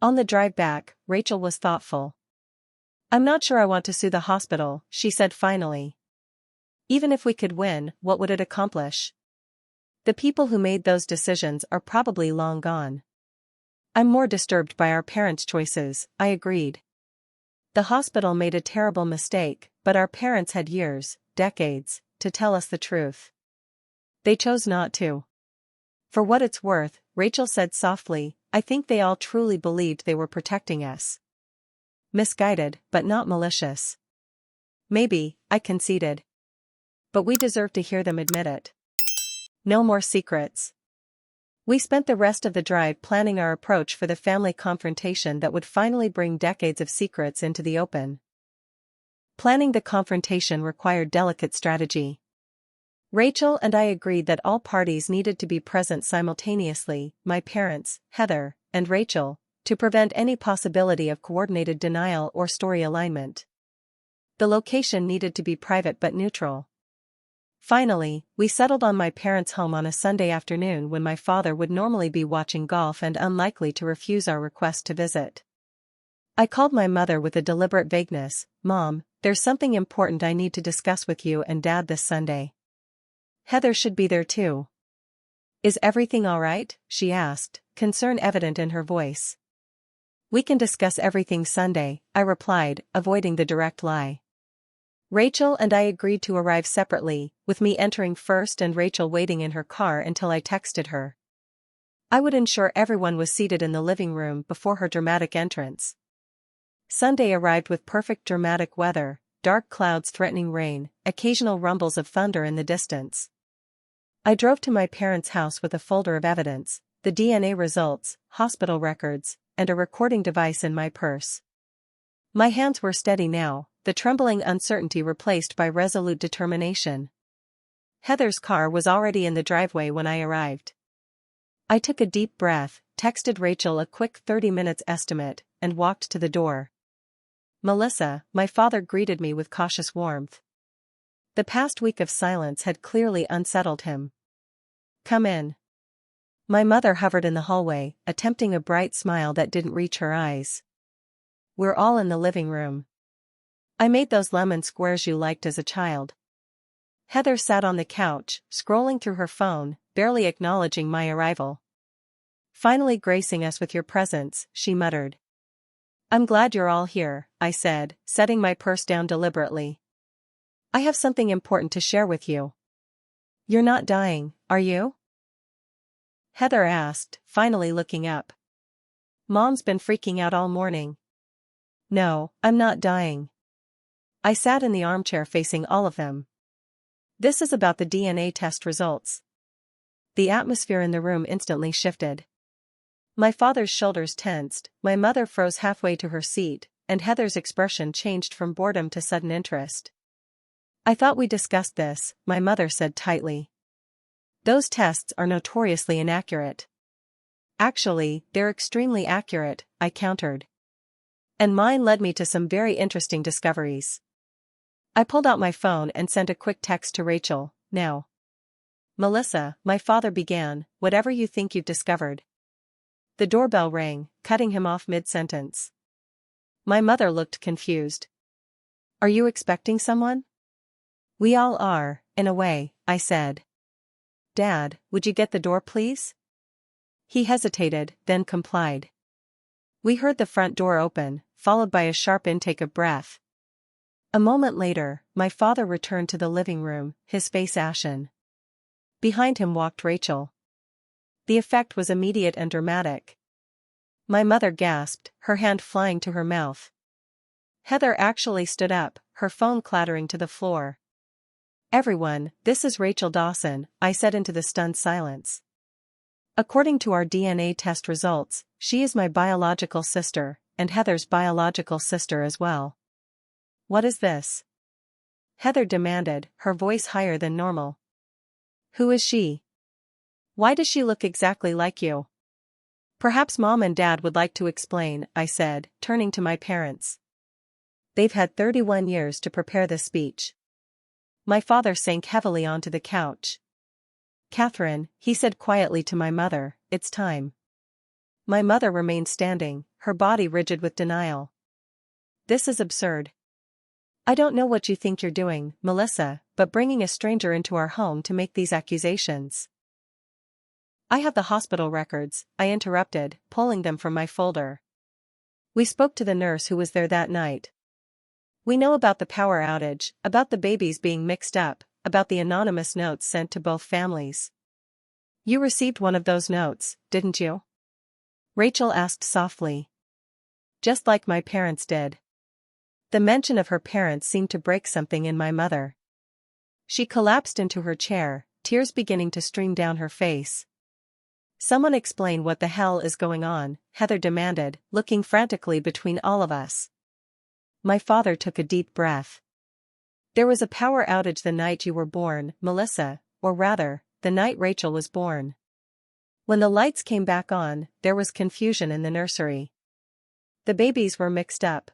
On the drive back, Rachel was thoughtful. I'm not sure I want to sue the hospital, she said finally. Even if we could win, what would it accomplish? The people who made those decisions are probably long gone. I'm more disturbed by our parents' choices, I agreed. The hospital made a terrible mistake, but our parents had years, decades, to tell us the truth. They chose not to. For what it's worth, Rachel said softly, I think they all truly believed they were protecting us. Misguided, but not malicious. Maybe, I conceded. but we deserve to hear them admit it. No more secrets. We spent the rest of the drive planning our approach for the family confrontation that would finally bring decades of secrets into the open. Planning the confrontation required delicate strategy. Rachel and I agreed that all parties needed to be present simultaneously, my parents, Heather, and Rachel, to prevent any possibility of coordinated denial or story alignment. The location needed to be private but neutral. Finally, we settled on my parents' home on a Sunday afternoon when my father would normally be watching golf and unlikely to refuse our request to visit. I called my mother with a deliberate vagueness, "Mom, there's something important I need to discuss with you and Dad this Sunday." Heather should be there too. "Is everything all right?" she asked, concern evident in her voice. "We can discuss everything Sunday," I replied, avoiding the direct lie. Rachel and I agreed to arrive separately, with me entering first and Rachel waiting in her car until I texted her. I would ensure everyone was seated in the living room before her dramatic entrance. Sunday arrived with perfect dramatic weather, dark clouds threatening rain, occasional rumbles of thunder in the distance. I drove to my parents' house with a folder of evidence, the DNA results, hospital records, and a recording device in my purse. My hands were steady now, the trembling uncertainty replaced by resolute determination. Heather's car was already in the driveway when I arrived. I took a deep breath, texted Rachel a quick 30 minutes estimate, and walked to the door. "Melissa," my father greeted me with cautious warmth. The past week of silence had clearly unsettled him. "Come in." My mother hovered in the hallway, attempting a bright smile that didn't reach her eyes. "We're all in the living room. I made those lemon squares you liked as a child." Heather sat on the couch, scrolling through her phone, barely acknowledging my arrival. "Finally gracing us with your presence," she muttered. "I'm glad you're all here," I said, setting my purse down deliberately. "I have something important to share with you." "You're not dying, are you?" Heather asked, finally looking up. "Mom's been freaking out all morning." "No, I'm not dying." I sat in the armchair facing all of them. "This is about the DNA test results." The atmosphere in the room instantly shifted. My father's shoulders tensed, my mother froze halfway to her seat, and Heather's expression changed from boredom to sudden interest. "I thought we discussed this," my mother said tightly. "Those tests are notoriously inaccurate." "Actually, they're extremely accurate," I countered. "And mine led me to some very interesting discoveries." I pulled out my phone and sent a quick text to Rachel, "Now." "Melissa," my father began, "whatever you think you've discovered." The doorbell rang, cutting him off mid-sentence. My mother looked confused. "Are you expecting someone?" "We all are, in a way," I said. "Dad, would you get the door please?" He hesitated, then complied. We heard the front door open, followed by a sharp intake of breath. A moment later, my father returned to the living room, his face ashen. Behind him walked Rachel. The effect was immediate and dramatic. My mother gasped, her hand flying to her mouth. Heather actually stood up, her phone clattering to the floor. "Everyone, this is Rachel Dawson," I said into the stunned silence. "According to our DNA test results, she is my biological sister, and Heather's biological sister as well." "What is this?" Heather demanded, her voice higher than normal. "Who is she? Why does she look exactly like you?" "Perhaps Mom and Dad would like to explain," I said, turning to my parents. They've had 31 years to prepare this speech. My father sank heavily onto the couch. "Catherine," he said quietly to my mother, "it's time." My mother remained standing, her body rigid with denial. "This is absurd. I don't know what you think you're doing, Melissa, but bringing a stranger into our home to make these accusations." "I have the hospital records," I interrupted, pulling them from my folder. "We spoke to the nurse who was there that night. We know about the power outage, about the babies being mixed up, about the anonymous notes sent to both families." "You received one of those notes, didn't you?" Rachel asked softly. "Just like my parents did." The mention of her parents seemed to break something in my mother. She collapsed into her chair, tears beginning to stream down her face. "Someone explain what the hell is going on," Heather demanded, looking frantically between all of us. My father took a deep breath. "There was a power outage the night you were born, Melissa, or rather, the night Rachel was born. When the lights came back on, there was confusion in the nursery. The babies were mixed up."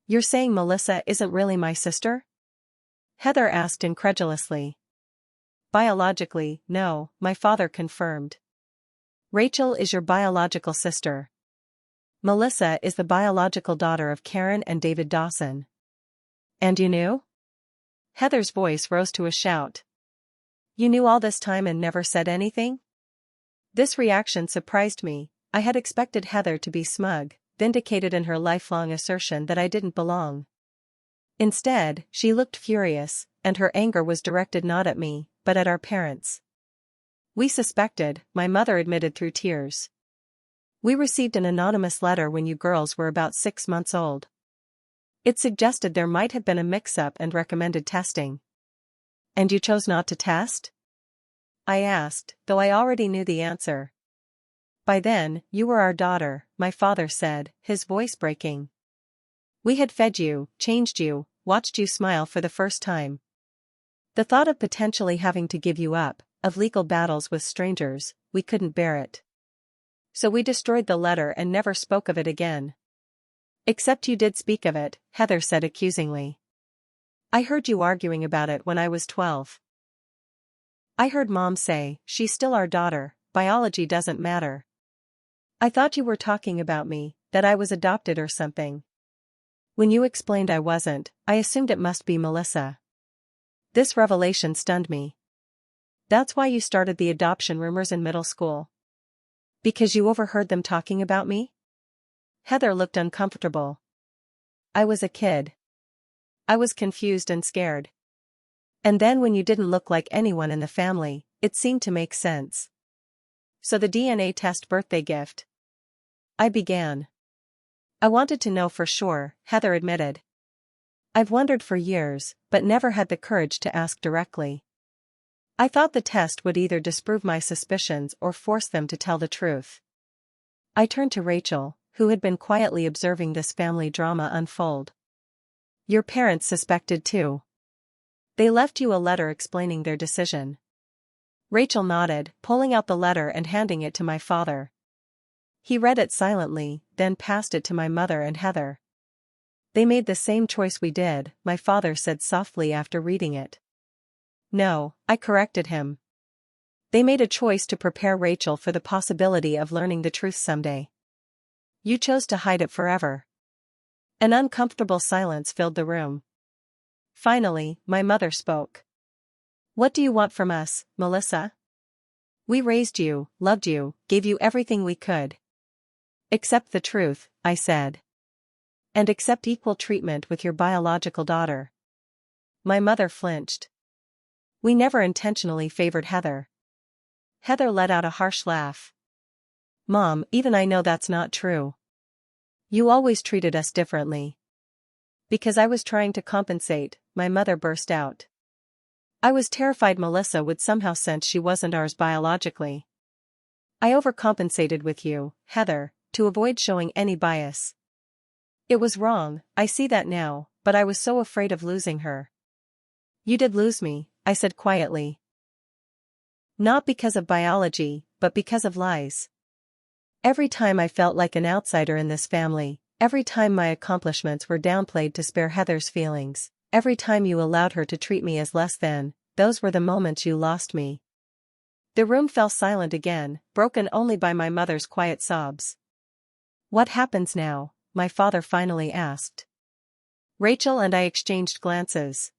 "You're saying Melissa isn't really my sister?" Heather asked incredulously. "Biologically, no," my father confirmed. "Rachel is your biological sister. Melissa is the biological daughter of Karen and David Dawson." "And you knew?" Heather's voice rose to a shout. "You knew all this time and never said anything?" This reaction surprised me. I had expected Heather to be smug, vindicated in her lifelong assertion that I didn't belong. Instead, she looked furious, and her anger was directed not at me, but at our parents. "We suspected," my mother admitted through tears. "We received an anonymous letter when you girls were about 6 months old. It suggested there might have been a mix-up and recommended testing." "And you chose not to test?" I asked, though I already knew the answer. "By then, you were our daughter," my father said, his voice breaking. "We had fed you, changed you, watched you smile for the first time. The thought of potentially having to give you up, of legal battles with strangers, we couldn't bear it. So we destroyed the letter and never spoke of it again." "Except you did speak of it," Heather said accusingly. "I heard you arguing about it when I was 12. I heard Mom say, 'She's still our daughter, biology doesn't matter.' I thought you were talking about me, that I was adopted or something. When you explained I wasn't, I assumed it must be Melissa." This revelation stunned me. "That's why you started the adoption rumors in middle school? Because you overheard them talking about me?" Heather looked uncomfortable. "I was a kid. I was confused and scared. And then when you didn't look like anyone in the family, it seemed to make sense. So the DNA test birthday gift." I began. "I wanted to know for sure," Heather admitted. "I've wondered for years, but never had the courage to ask directly. I thought the test would either disprove my suspicions or force them to tell the truth." I turned to Rachel, who had been quietly observing this family drama unfold. "Your parents suspected too? They left you a letter explaining their decision?" Rachel nodded, pulling out the letter and handing it to my father. He read it silently, then passed it to my mother and Heather. "They made the same choice we did," my father said softly after reading it. "No," I corrected him. "They made a choice to prepare Rachel for the possibility of learning the truth someday. You chose to hide it forever." An uncomfortable silence filled the room. Finally, my mother spoke. "What do you want from us, Melissa? We raised you, loved you, gave you everything we could." "Accept the truth," I said. "And accept equal treatment with your biological daughter." My mother flinched. "We never intentionally favored Heather." Heather let out a harsh laugh. "Mom, even I know that's not true. You always treated us differently." "Because I was trying to compensate," my mother burst out. "I was terrified Melissa would somehow sense she wasn't ours biologically. I overcompensated with you, Heather, to avoid showing any bias. It was wrong, I see that now, but I was so afraid of losing her." "You did lose me," I said quietly. "Not because of biology, but because of lies. Every time I felt like an outsider in this family, every time my accomplishments were downplayed to spare Heather's feelings, every time you allowed her to treat me as less than, those were the moments you lost me." The room fell silent again, broken only by my mother's quiet sobs. "What happens now?" my father finally asked. Rachel and I exchanged glances.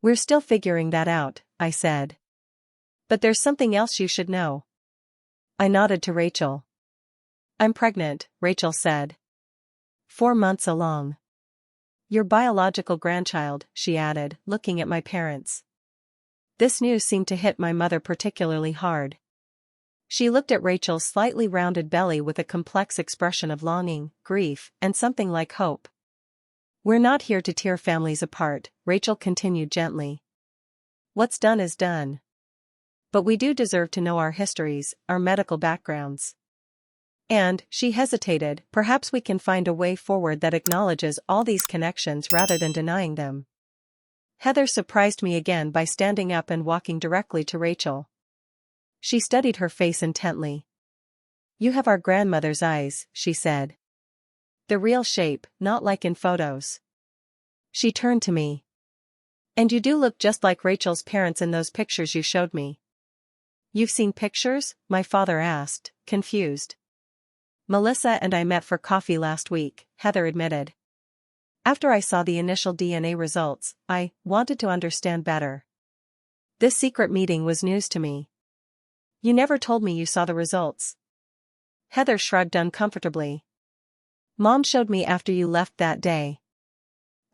"We're still figuring that out," I said. "But there's something else you should know." I nodded to Rachel. "I'm pregnant," Rachel said. 4 months along. "Your biological grandchild," she added, looking at my parents. This news seemed to hit my mother particularly hard. She looked at Rachel's slightly rounded belly with a complex expression of longing, grief, and something like hope. "We're not here to tear families apart," Rachel continued gently. What's done is done. But we do deserve to know our histories, our medical backgrounds. And, she hesitated, perhaps we can find a way forward that acknowledges all these connections rather than denying them. Heather surprised me again by standing up and walking directly to Rachel. She studied her face intently. "You have our grandmother's eyes," she said. "The real shape, not like in photos." She turned to me. "And you do look just like Rachel's parents in those pictures you showed me." "You've seen pictures?" my father asked, confused. "Melissa and I met for coffee last week," Heather admitted. "After I saw the initial DNA results, I wanted to understand better. This secret meeting was news to me." "You never told me you saw the results." Heather shrugged uncomfortably. "Mom showed me after you left that day.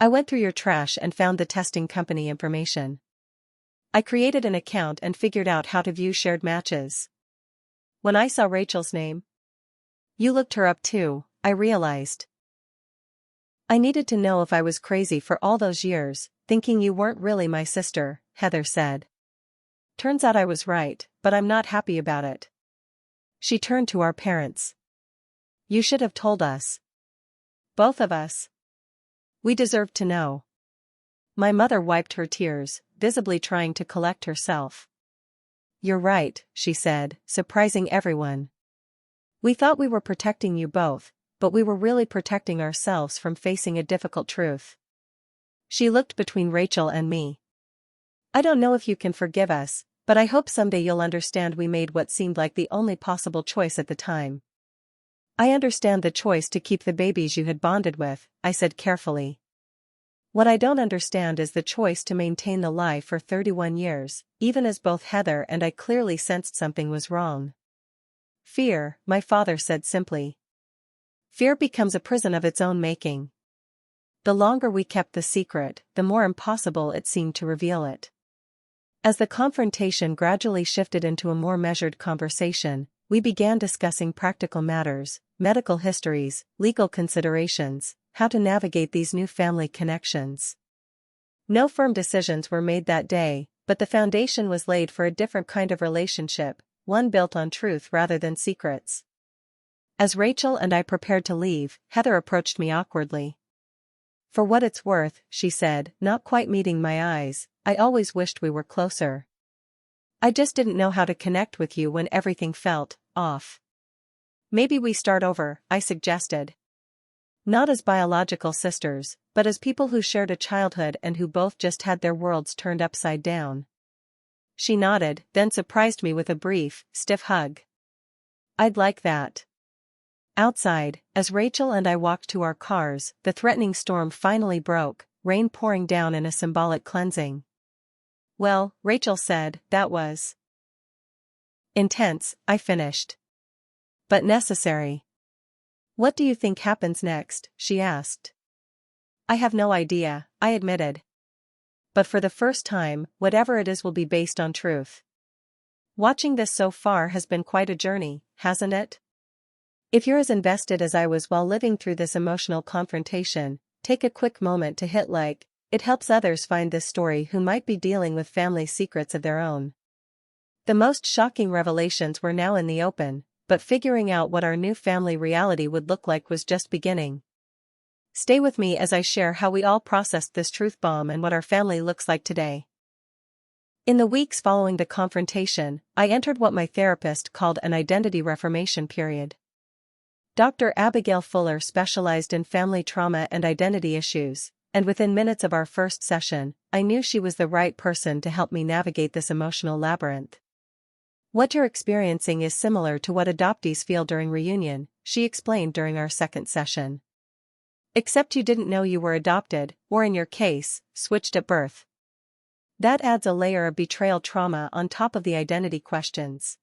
I went through your trash and found the testing company information. I created an account and figured out how to view shared matches. When I saw Rachel's name, you looked her up too, I realized. I needed to know if I was crazy for all those years, thinking you weren't really my sister," Heather said. "Turns out I was right, but I'm not happy about it." She turned to our parents. "You should have told us. Both of us. We deserved to know." My mother wiped her tears, visibly trying to collect herself. "You're right," she said, surprising everyone. "We thought we were protecting you both, but we were really protecting ourselves from facing a difficult truth." She looked between Rachel and me. "I don't know if you can forgive us, but I hope someday you'll understand we made what seemed like the only possible choice at the time." "I understand the choice to keep the babies you had bonded with," I said carefully. "What I don't understand is the choice to maintain the lie for 31 years, even as both Heather and I clearly sensed something was wrong." "Fear," my father said simply. "Fear becomes a prison of its own making. The longer we kept the secret, the more impossible it seemed to reveal it." As the confrontation gradually shifted into a more measured conversation, we began discussing practical matters, medical histories, legal considerations, how to navigate these new family connections. No firm decisions were made that day, but the foundation was laid for a different kind of relationship, one built on truth rather than secrets. As Rachel and I prepared to leave, Heather approached me awkwardly. "For what it's worth," she said, not quite meeting my eyes, "I always wished we were closer. I just didn't know how to connect with you when everything felt off." "Maybe we start over," I suggested. "Not as biological sisters, but as people who shared a childhood and who both just had their worlds turned upside down." She nodded, then surprised me with a brief, stiff hug. "I'd like that." Outside, as Rachel and I walked to our cars, the threatening storm finally broke, rain pouring down in a symbolic cleansing. "Well," Rachel said, "that was intense," I finished. "But necessary." "What do you think happens next?" she asked. "I have no idea," I admitted. "But for the first time, whatever it is will be based on truth." Watching this so far has been quite a journey, hasn't it? If you're as invested as I was while living through this emotional confrontation, take a quick moment to hit like. It helps others find this story who might be dealing with family secrets of their own. The most shocking revelations were now in the open, but figuring out what our new family reality would look like was just beginning. Stay with me as I share how we all processed this truth bomb and what our family looks like today. In the weeks following the confrontation, I entered what my therapist called an identity reformation period. Dr. Abigail Fuller specialized in family trauma and identity issues, and within minutes of our first session, I knew she was the right person to help me navigate this emotional labyrinth. "What you're experiencing is similar to what adoptees feel during reunion," she explained during our second session. "Except you didn't know you were adopted, or in your case, switched at birth. That adds a layer of betrayal trauma on top of the identity questions."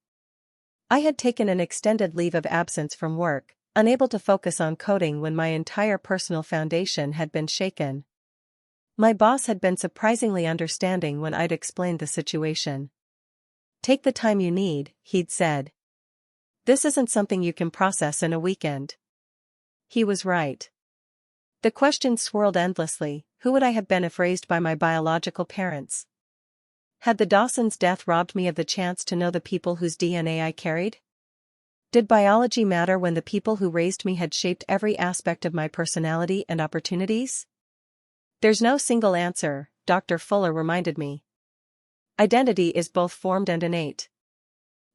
I had taken an extended leave of absence from work, unable to focus on coding when my entire personal foundation had been shaken. My boss had been surprisingly understanding when I'd explained the situation. "Take the time you need," he'd said. "This isn't something you can process in a weekend." He was right. The questions swirled endlessly. Who would I have been if raised by my biological parents? Had the Dawson's death robbed me of the chance to know the people whose DNA I carried? Did biology matter when the people who raised me had shaped every aspect of my personality and opportunities? There's no single answer, Dr. Fuller reminded me. Identity is both formed and innate.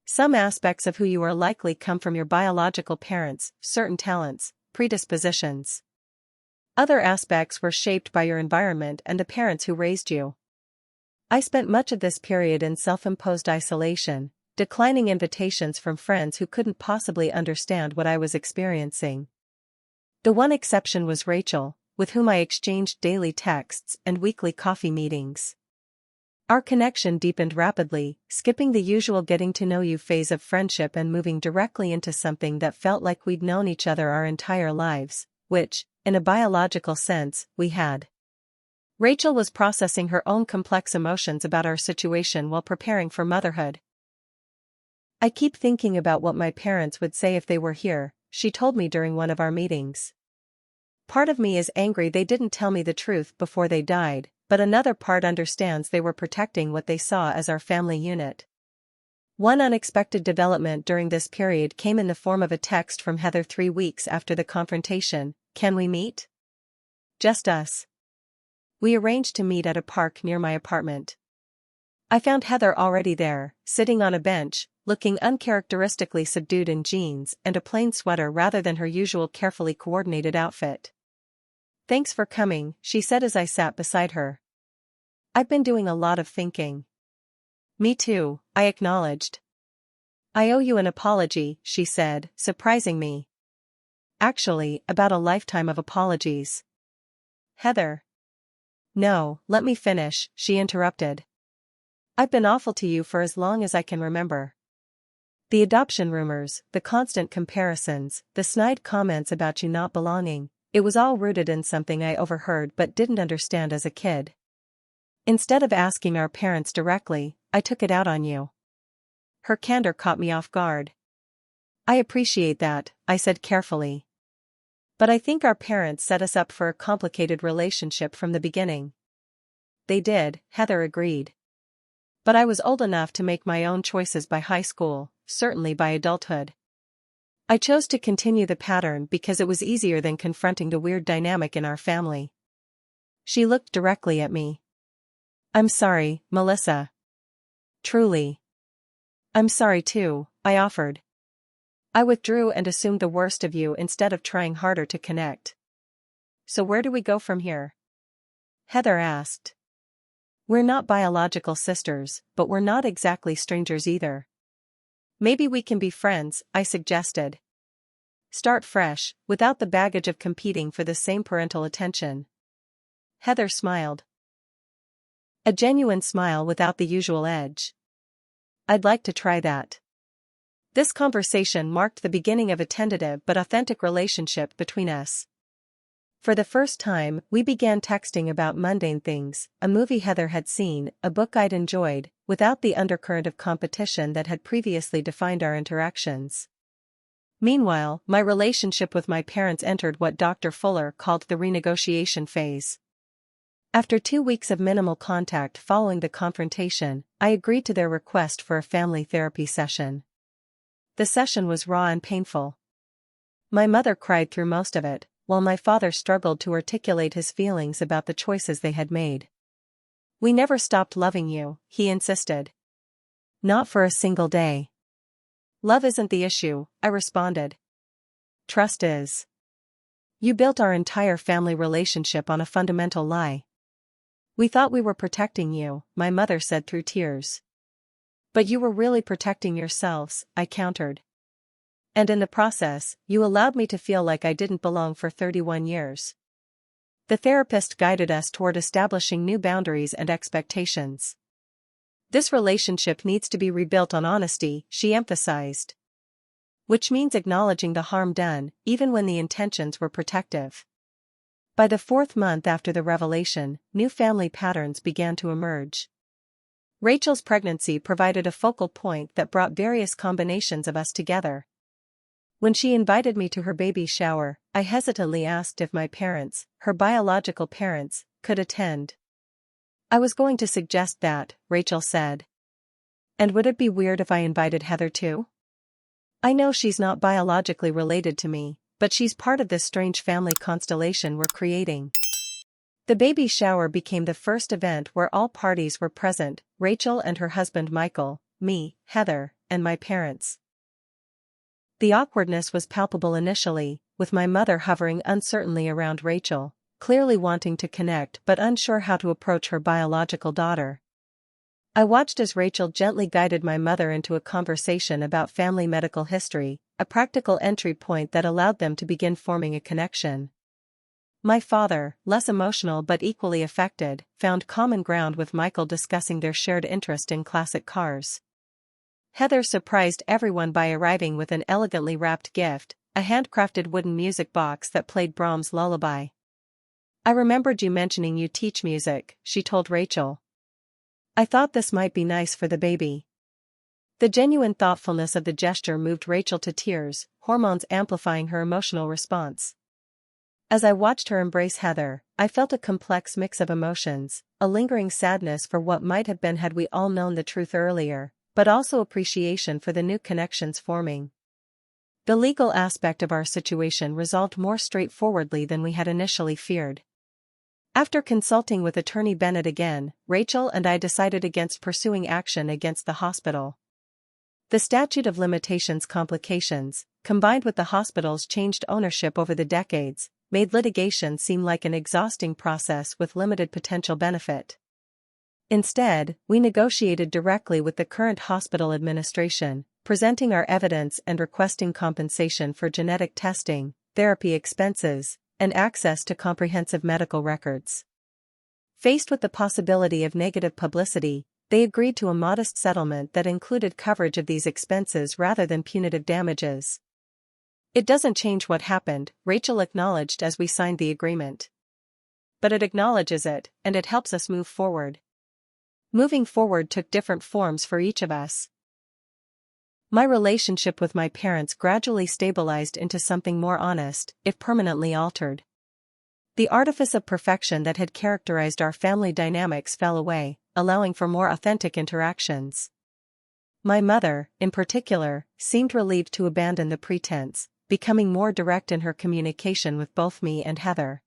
Some aspects of who you are likely come from your biological parents, certain talents, predispositions. Other aspects were shaped by your environment and the parents who raised you. I spent much of this period in self-imposed isolation, declining invitations from friends who couldn't possibly understand what I was experiencing. The one exception was Rachel, with whom I exchanged daily texts and weekly coffee meetings. Our connection deepened rapidly, skipping the usual getting-to-know-you phase of friendship and moving directly into something that felt like we'd known each other our entire lives, which, in a biological sense, we had. Rachel was processing her own complex emotions about our situation while preparing for motherhood. "I keep thinking about what my parents would say if they were here," she told me during one of our meetings. "Part of me is angry they didn't tell me the truth before they died, but another part understands they were protecting what they saw as our family unit." One unexpected development during this period came in the form of a text from Heather 3 weeks after the confrontation. "Can we meet?" "Just us." We arranged to meet at a park near my apartment. I found Heather already there, sitting on a bench, looking uncharacteristically subdued in jeans and a plain sweater rather than her usual carefully coordinated outfit. "Thanks for coming," she said as I sat beside her. "I've been doing a lot of thinking." "Me too," I acknowledged. "I owe you an apology," she said, surprising me. "Actually, about a lifetime of apologies." "Heather." "No, let me finish," she interrupted. "I've been awful to you for as long as I can remember. The adoption rumors, the constant comparisons, the snide comments about you not belonging, it was all rooted in something I overheard but didn't understand as a kid. Instead of asking our parents directly, I took it out on you." Her candor caught me off guard. "I appreciate that," I said carefully. "But I think our parents set us up for a complicated relationship from the beginning." "They did," Heather agreed. "But I was old enough to make my own choices by high school, certainly by adulthood. I chose to continue the pattern because it was easier than confronting the weird dynamic in our family." She looked directly at me. "I'm sorry, Melissa." "Truly." "I'm sorry too," I offered. "I withdrew and assumed the worst of you instead of trying harder to connect." "So where do we go from here?" Heather asked. "We're not biological sisters, but we're not exactly strangers either. Maybe we can be friends," I suggested. "Start fresh, without the baggage of competing for the same parental attention." Heather smiled. A genuine smile without the usual edge. "I'd like to try that." This conversation marked the beginning of a tentative but authentic relationship between us. For the first time, we began texting about mundane things, a movie Heather had seen, a book I'd enjoyed, without the undercurrent of competition that had previously defined our interactions. Meanwhile, my relationship with my parents entered what Dr. Fuller called the renegotiation phase. After 2 weeks of minimal contact following the confrontation, I agreed to their request for a family therapy session. The session was raw and painful. My mother cried through most of it, while my father struggled to articulate his feelings about the choices they had made. "We never stopped loving you," he insisted. "Not for a single day." "Love isn't the issue," I responded. "Trust is. You built our entire family relationship on a fundamental lie." "We thought we were protecting you," my mother said through tears. "But you were really protecting yourselves," I countered. "And in the process, you allowed me to feel like I didn't belong for 31 years. The therapist guided us toward establishing new boundaries and expectations. "This relationship needs to be rebuilt on honesty," she emphasized. "Which means acknowledging the harm done, even when the intentions were protective." By the 4th month after the revelation, new family patterns began to emerge. Rachel's pregnancy provided a focal point that brought various combinations of us together. When she invited me to her baby shower, I hesitantly asked if my parents, her biological parents, could attend. I was going to suggest that, Rachel said. And would it be weird if I invited Heather too? I know she's not biologically related to me, but she's part of this strange family constellation we're creating. The baby shower became the first event where all parties were present: Rachel and her husband Michael, me, Heather, and my parents. The awkwardness was palpable initially, with my mother hovering uncertainly around Rachel, clearly wanting to connect but unsure how to approach her biological daughter. I watched as Rachel gently guided my mother into a conversation about family medical history, a practical entry point that allowed them to begin forming a connection. My father, less emotional but equally affected, found common ground with Michael discussing their shared interest in classic cars. Heather surprised everyone by arriving with an elegantly wrapped gift, a handcrafted wooden music box that played Brahms' Lullaby. I remembered you mentioning you teach music, she told Rachel. I thought this might be nice for the baby. The genuine thoughtfulness of the gesture moved Rachel to tears, hormones amplifying her emotional response. As I watched her embrace Heather, I felt a complex mix of emotions, a lingering sadness for what might have been had we all known the truth earlier, but also appreciation for the new connections forming. The legal aspect of our situation resolved more straightforwardly than we had initially feared. After consulting with attorney Bennett again, Rachel and I decided against pursuing action against the hospital. The statute of limitations complications, combined with the hospital's changed ownership over the decades, made litigation seem like an exhausting process with limited potential benefit. Instead, we negotiated directly with the current hospital administration, presenting our evidence and requesting compensation for genetic testing, therapy expenses, and access to comprehensive medical records. Faced with the possibility of negative publicity, they agreed to a modest settlement that included coverage of these expenses rather than punitive damages. It doesn't change what happened, Rachel acknowledged as we signed the agreement. But it acknowledges it, and it helps us move forward. Moving forward took different forms for each of us. My relationship with my parents gradually stabilized into something more honest, if permanently altered. The artifice of perfection that had characterized our family dynamics fell away, allowing for more authentic interactions. My mother, in particular, seemed relieved to abandon the pretense, becoming more direct in her communication with both me and Heather.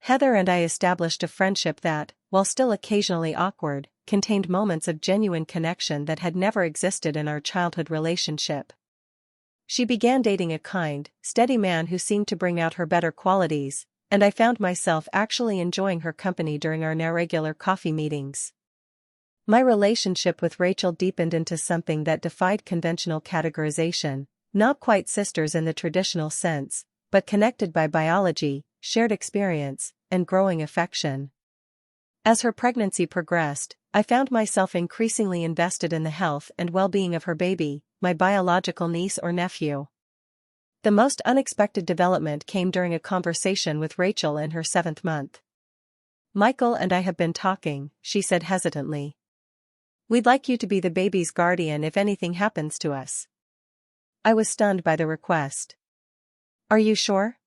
Heather and I established a friendship that, while still occasionally awkward, contained moments of genuine connection that had never existed in our childhood relationship. She began dating a kind, steady man who seemed to bring out her better qualities, and I found myself actually enjoying her company during our now regular coffee meetings. My relationship with Rachel deepened into something that defied conventional categorization, not quite sisters in the traditional sense, but connected by biology, shared experience, and growing affection. As her pregnancy progressed, I found myself increasingly invested in the health and well-being of her baby, my biological niece or nephew. The most unexpected development came during a conversation with Rachel in her 7th month. Michael and I have been talking, she said hesitantly. We'd like you to be the baby's guardian if anything happens to us. I was stunned by the request. Are you sure?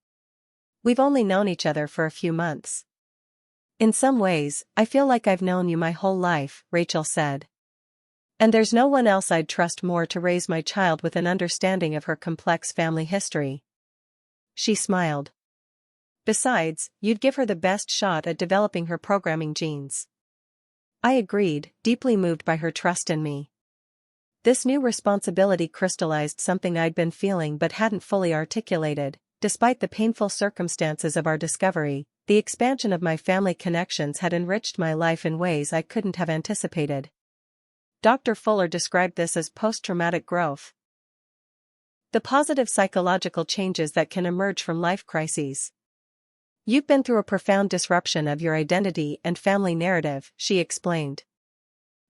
We've only known each other for a few months. In some ways, I feel like I've known you my whole life, Rachel said. And there's no one else I'd trust more to raise my child with an understanding of her complex family history. She smiled. Besides, you'd give her the best shot at developing her programming genes. I agreed, deeply moved by her trust in me. This new responsibility crystallized something I'd been feeling but hadn't fully articulated. Despite the painful circumstances of our discovery, the expansion of my family connections had enriched my life in ways I couldn't have anticipated. Dr. Fuller described this as post-traumatic growth. The positive psychological changes that can emerge from life crises. You've been through a profound disruption of your identity and family narrative, she explained.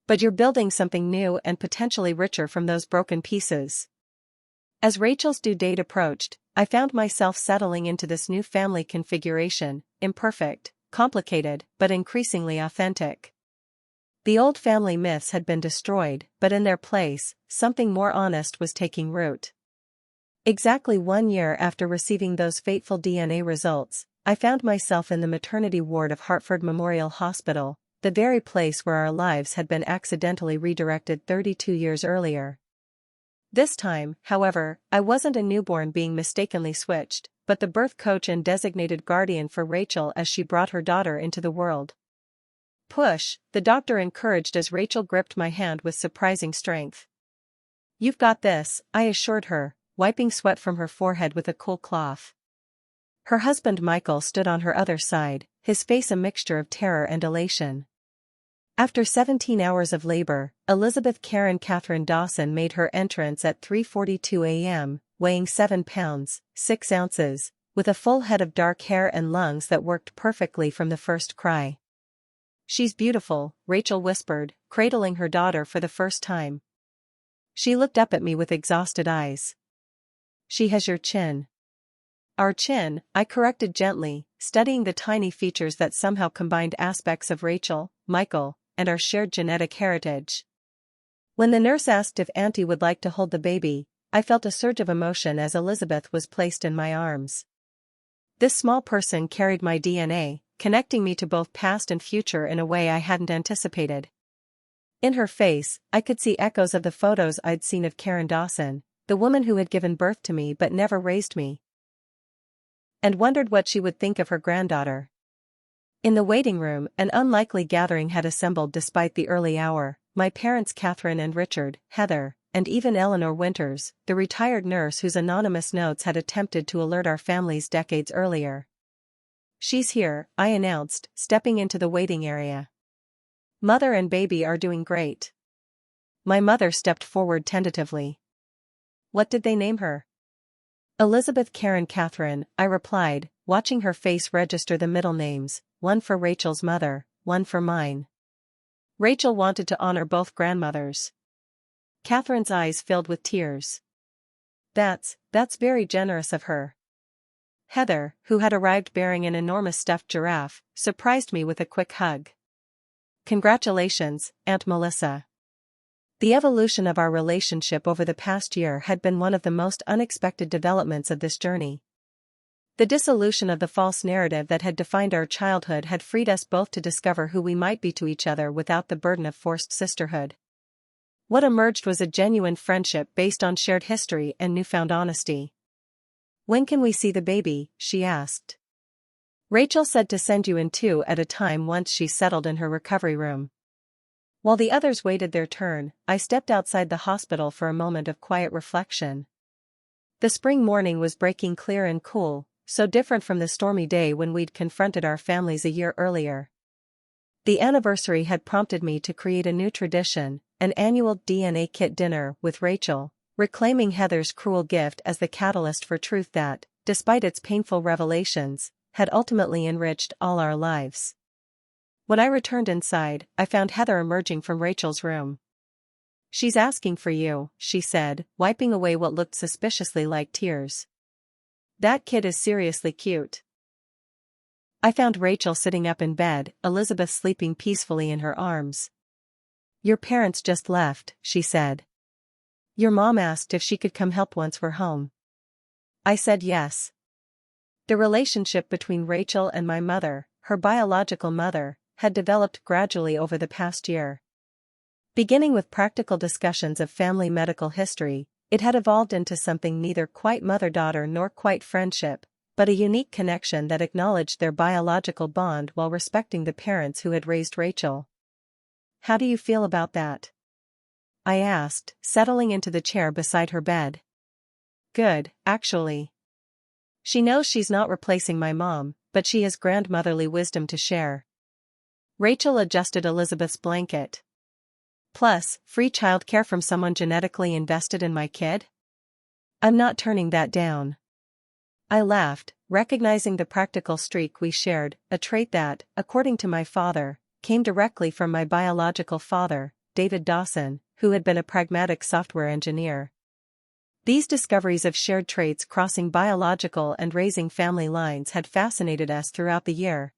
But you're building something new and potentially richer from those broken pieces. As Rachel's due date approached, I found myself settling into this new family configuration, imperfect, complicated, but increasingly authentic. The old family myths had been destroyed, but in their place, something more honest was taking root. Exactly 1 year after receiving those fateful DNA results, I found myself in the maternity ward of Hartford Memorial Hospital, the very place where our lives had been accidentally redirected 32 years earlier. This time, however, I wasn't a newborn being mistakenly switched, but the birth coach and designated guardian for Rachel as she brought her daughter into the world. "Push," the doctor encouraged as Rachel gripped my hand with surprising strength. "You've got this," I assured her, wiping sweat from her forehead with a cool cloth. Her husband Michael stood on her other side, his face a mixture of terror and elation. After 17 hours of labor, Elizabeth Karen Catherine Dawson made her entrance at 3:42 a.m., weighing 7 pounds, 6 ounces, with a full head of dark hair and lungs that worked perfectly from the first cry. "She's beautiful," Rachel whispered, cradling her daughter for the first time. She looked up at me with exhausted eyes. "She has your chin." "Our chin," I corrected gently, studying the tiny features that somehow combined aspects of Rachel, Michael, and our shared genetic heritage. When the nurse asked if Auntie would like to hold the baby, I felt a surge of emotion as Elizabeth was placed in my arms. This small person carried my DNA, connecting me to both past and future in a way I hadn't anticipated. In her face, I could see echoes of the photos I'd seen of Karen Dawson, the woman who had given birth to me but never raised me, and wondered what she would think of her granddaughter. In the waiting room, an unlikely gathering had assembled despite the early hour. My parents Catherine and Richard, Heather, and even Eleanor Winters, the retired nurse whose anonymous notes had attempted to alert our families decades earlier. "She's here," I announced, stepping into the waiting area. "Mother and baby are doing great." My mother stepped forward tentatively. "What did they name her?" "Elizabeth Karen Catherine," I replied, watching her face register the middle names, one for Rachel's mother, one for mine. Rachel wanted to honor both grandmothers. Catherine's eyes filled with tears. That's very generous of her." Heather, who had arrived bearing an enormous stuffed giraffe, surprised me with a quick hug. "Congratulations, Aunt Melissa." The evolution of our relationship over the past year had been one of the most unexpected developments of this journey. The dissolution of the false narrative that had defined our childhood had freed us both to discover who we might be to each other without the burden of forced sisterhood. What emerged was a genuine friendship based on shared history and newfound honesty. "When can we see the baby?" she asked. "Rachel said to send you in 2 at a time once she's settled in her recovery room." While the others waited their turn, I stepped outside the hospital for a moment of quiet reflection. The spring morning was breaking clear and cool, so different from the stormy day when we'd confronted our families a year earlier. The anniversary had prompted me to create a new tradition, an annual DNA kit dinner with Rachel, reclaiming Heather's cruel gift as the catalyst for truth that, despite its painful revelations, had ultimately enriched all our lives. When I returned inside, I found Heather emerging from Rachel's room. "She's asking for you," she said, wiping away what looked suspiciously like tears. "That kid is seriously cute." I found Rachel sitting up in bed, Elizabeth sleeping peacefully in her arms. "Your parents just left," she said. "Your mom asked if she could come help once we're home." I said yes. The relationship between Rachel and my mother, her biological mother, had developed gradually over the past year. Beginning with practical discussions of family medical history, it had evolved into something neither quite mother-daughter nor quite friendship, but a unique connection that acknowledged their biological bond while respecting the parents who had raised Rachel. "How do you feel about that?" I asked, settling into the chair beside her bed. "Good, actually. She knows she's not replacing my mom, but she has grandmotherly wisdom to share." Rachel adjusted Elizabeth's blanket. "Plus, free childcare from someone genetically invested in my kid? I'm not turning that down." I laughed, recognizing the practical streak we shared, a trait that, according to my father, came directly from my biological father, David Dawson, who had been a pragmatic software engineer. These discoveries of shared traits crossing biological and raising family lines had fascinated us throughout the year.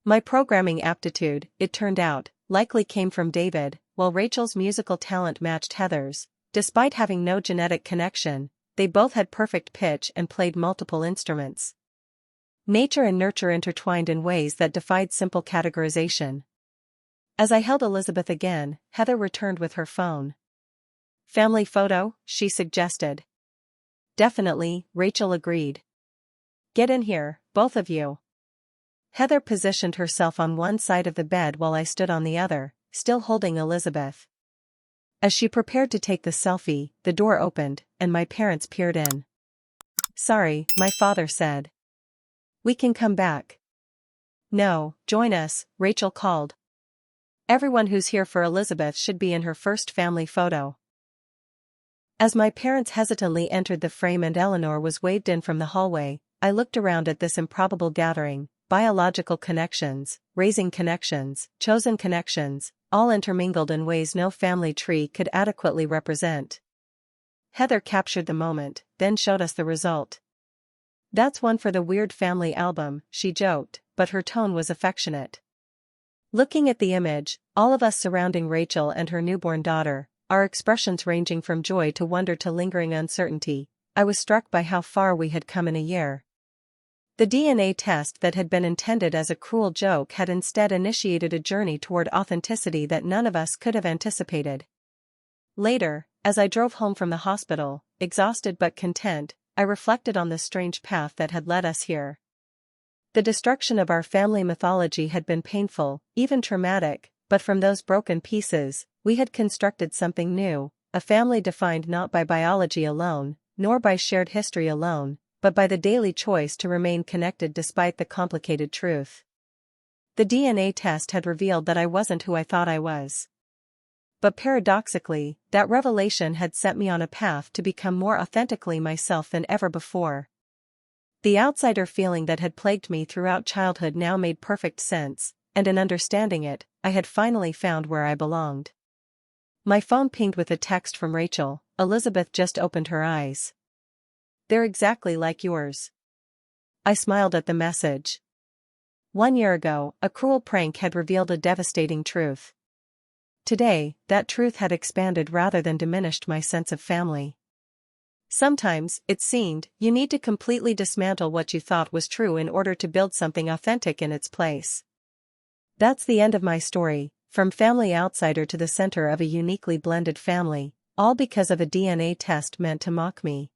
My programming aptitude, it turned out, likely came from David, while Rachel's musical talent matched Heather's. Despite having no genetic connection, they both had perfect pitch and played multiple instruments. Nature and nurture intertwined in ways that defied simple categorization. As I held Elizabeth again, Heather returned with her phone. "Family photo?" she suggested. "Definitely," Rachel agreed. "Get in here, both of you." Heather positioned herself on one side of the bed while I stood on the other, still holding Elizabeth. As she prepared to take the selfie, the door opened, and my parents peered in. "Sorry," my father said. "We can come back." "No, join us," Rachel called. "Everyone who's here for Elizabeth should be in her first family photo." As my parents hesitantly entered the frame and Eleanor was waved in from the hallway, I looked around at this improbable gathering: biological connections, raising connections, chosen connections, all intermingled in ways no family tree could adequately represent. Heather captured the moment, then showed us the result. "That's one for the Weird Family album," she joked, but her tone was affectionate. Looking at the image, all of us surrounding Rachel and her newborn daughter, our expressions ranging from joy to wonder to lingering uncertainty, I was struck by how far we had come in a year. The DNA test that had been intended as a cruel joke had instead initiated a journey toward authenticity that none of us could have anticipated. Later, as I drove home from the hospital, exhausted but content, I reflected on the strange path that had led us here. The destruction of our family mythology had been painful, even traumatic, but from those broken pieces, we had constructed something new, a family defined not by biology alone, nor by shared history alone, but by the daily choice to remain connected despite the complicated truth. The DNA test had revealed that I wasn't who I thought I was. But paradoxically, that revelation had set me on a path to become more authentically myself than ever before. The outsider feeling that had plagued me throughout childhood now made perfect sense, and in understanding it, I had finally found where I belonged. My phone pinged with a text from Rachel. "Elizabeth just opened her eyes. They're exactly like yours." I smiled at the message. 1 year ago, a cruel prank had revealed a devastating truth. Today, that truth had expanded rather than diminished my sense of family. Sometimes, it seemed, you need to completely dismantle what you thought was true in order to build something authentic in its place. That's the end of my story, from family outsider to the center of a uniquely blended family, all because of a DNA test meant to mock me.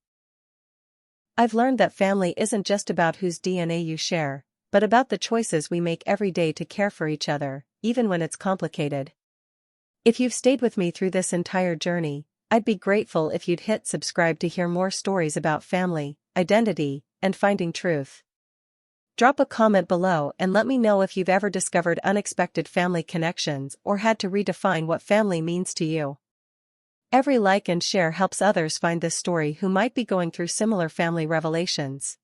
I've learned that family isn't just about whose DNA you share, but about the choices we make every day to care for each other, even when it's complicated. If you've stayed with me through this entire journey, I'd be grateful if you'd hit subscribe to hear more stories about family, identity, and finding truth. Drop a comment below and let me know if you've ever discovered unexpected family connections or had to redefine what family means to you. Every like and share helps others find this story who might be going through similar family revelations.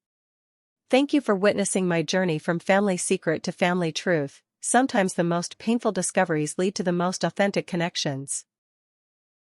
Thank you for witnessing my journey from family secret to family truth. Sometimes the most painful discoveries lead to the most authentic connections.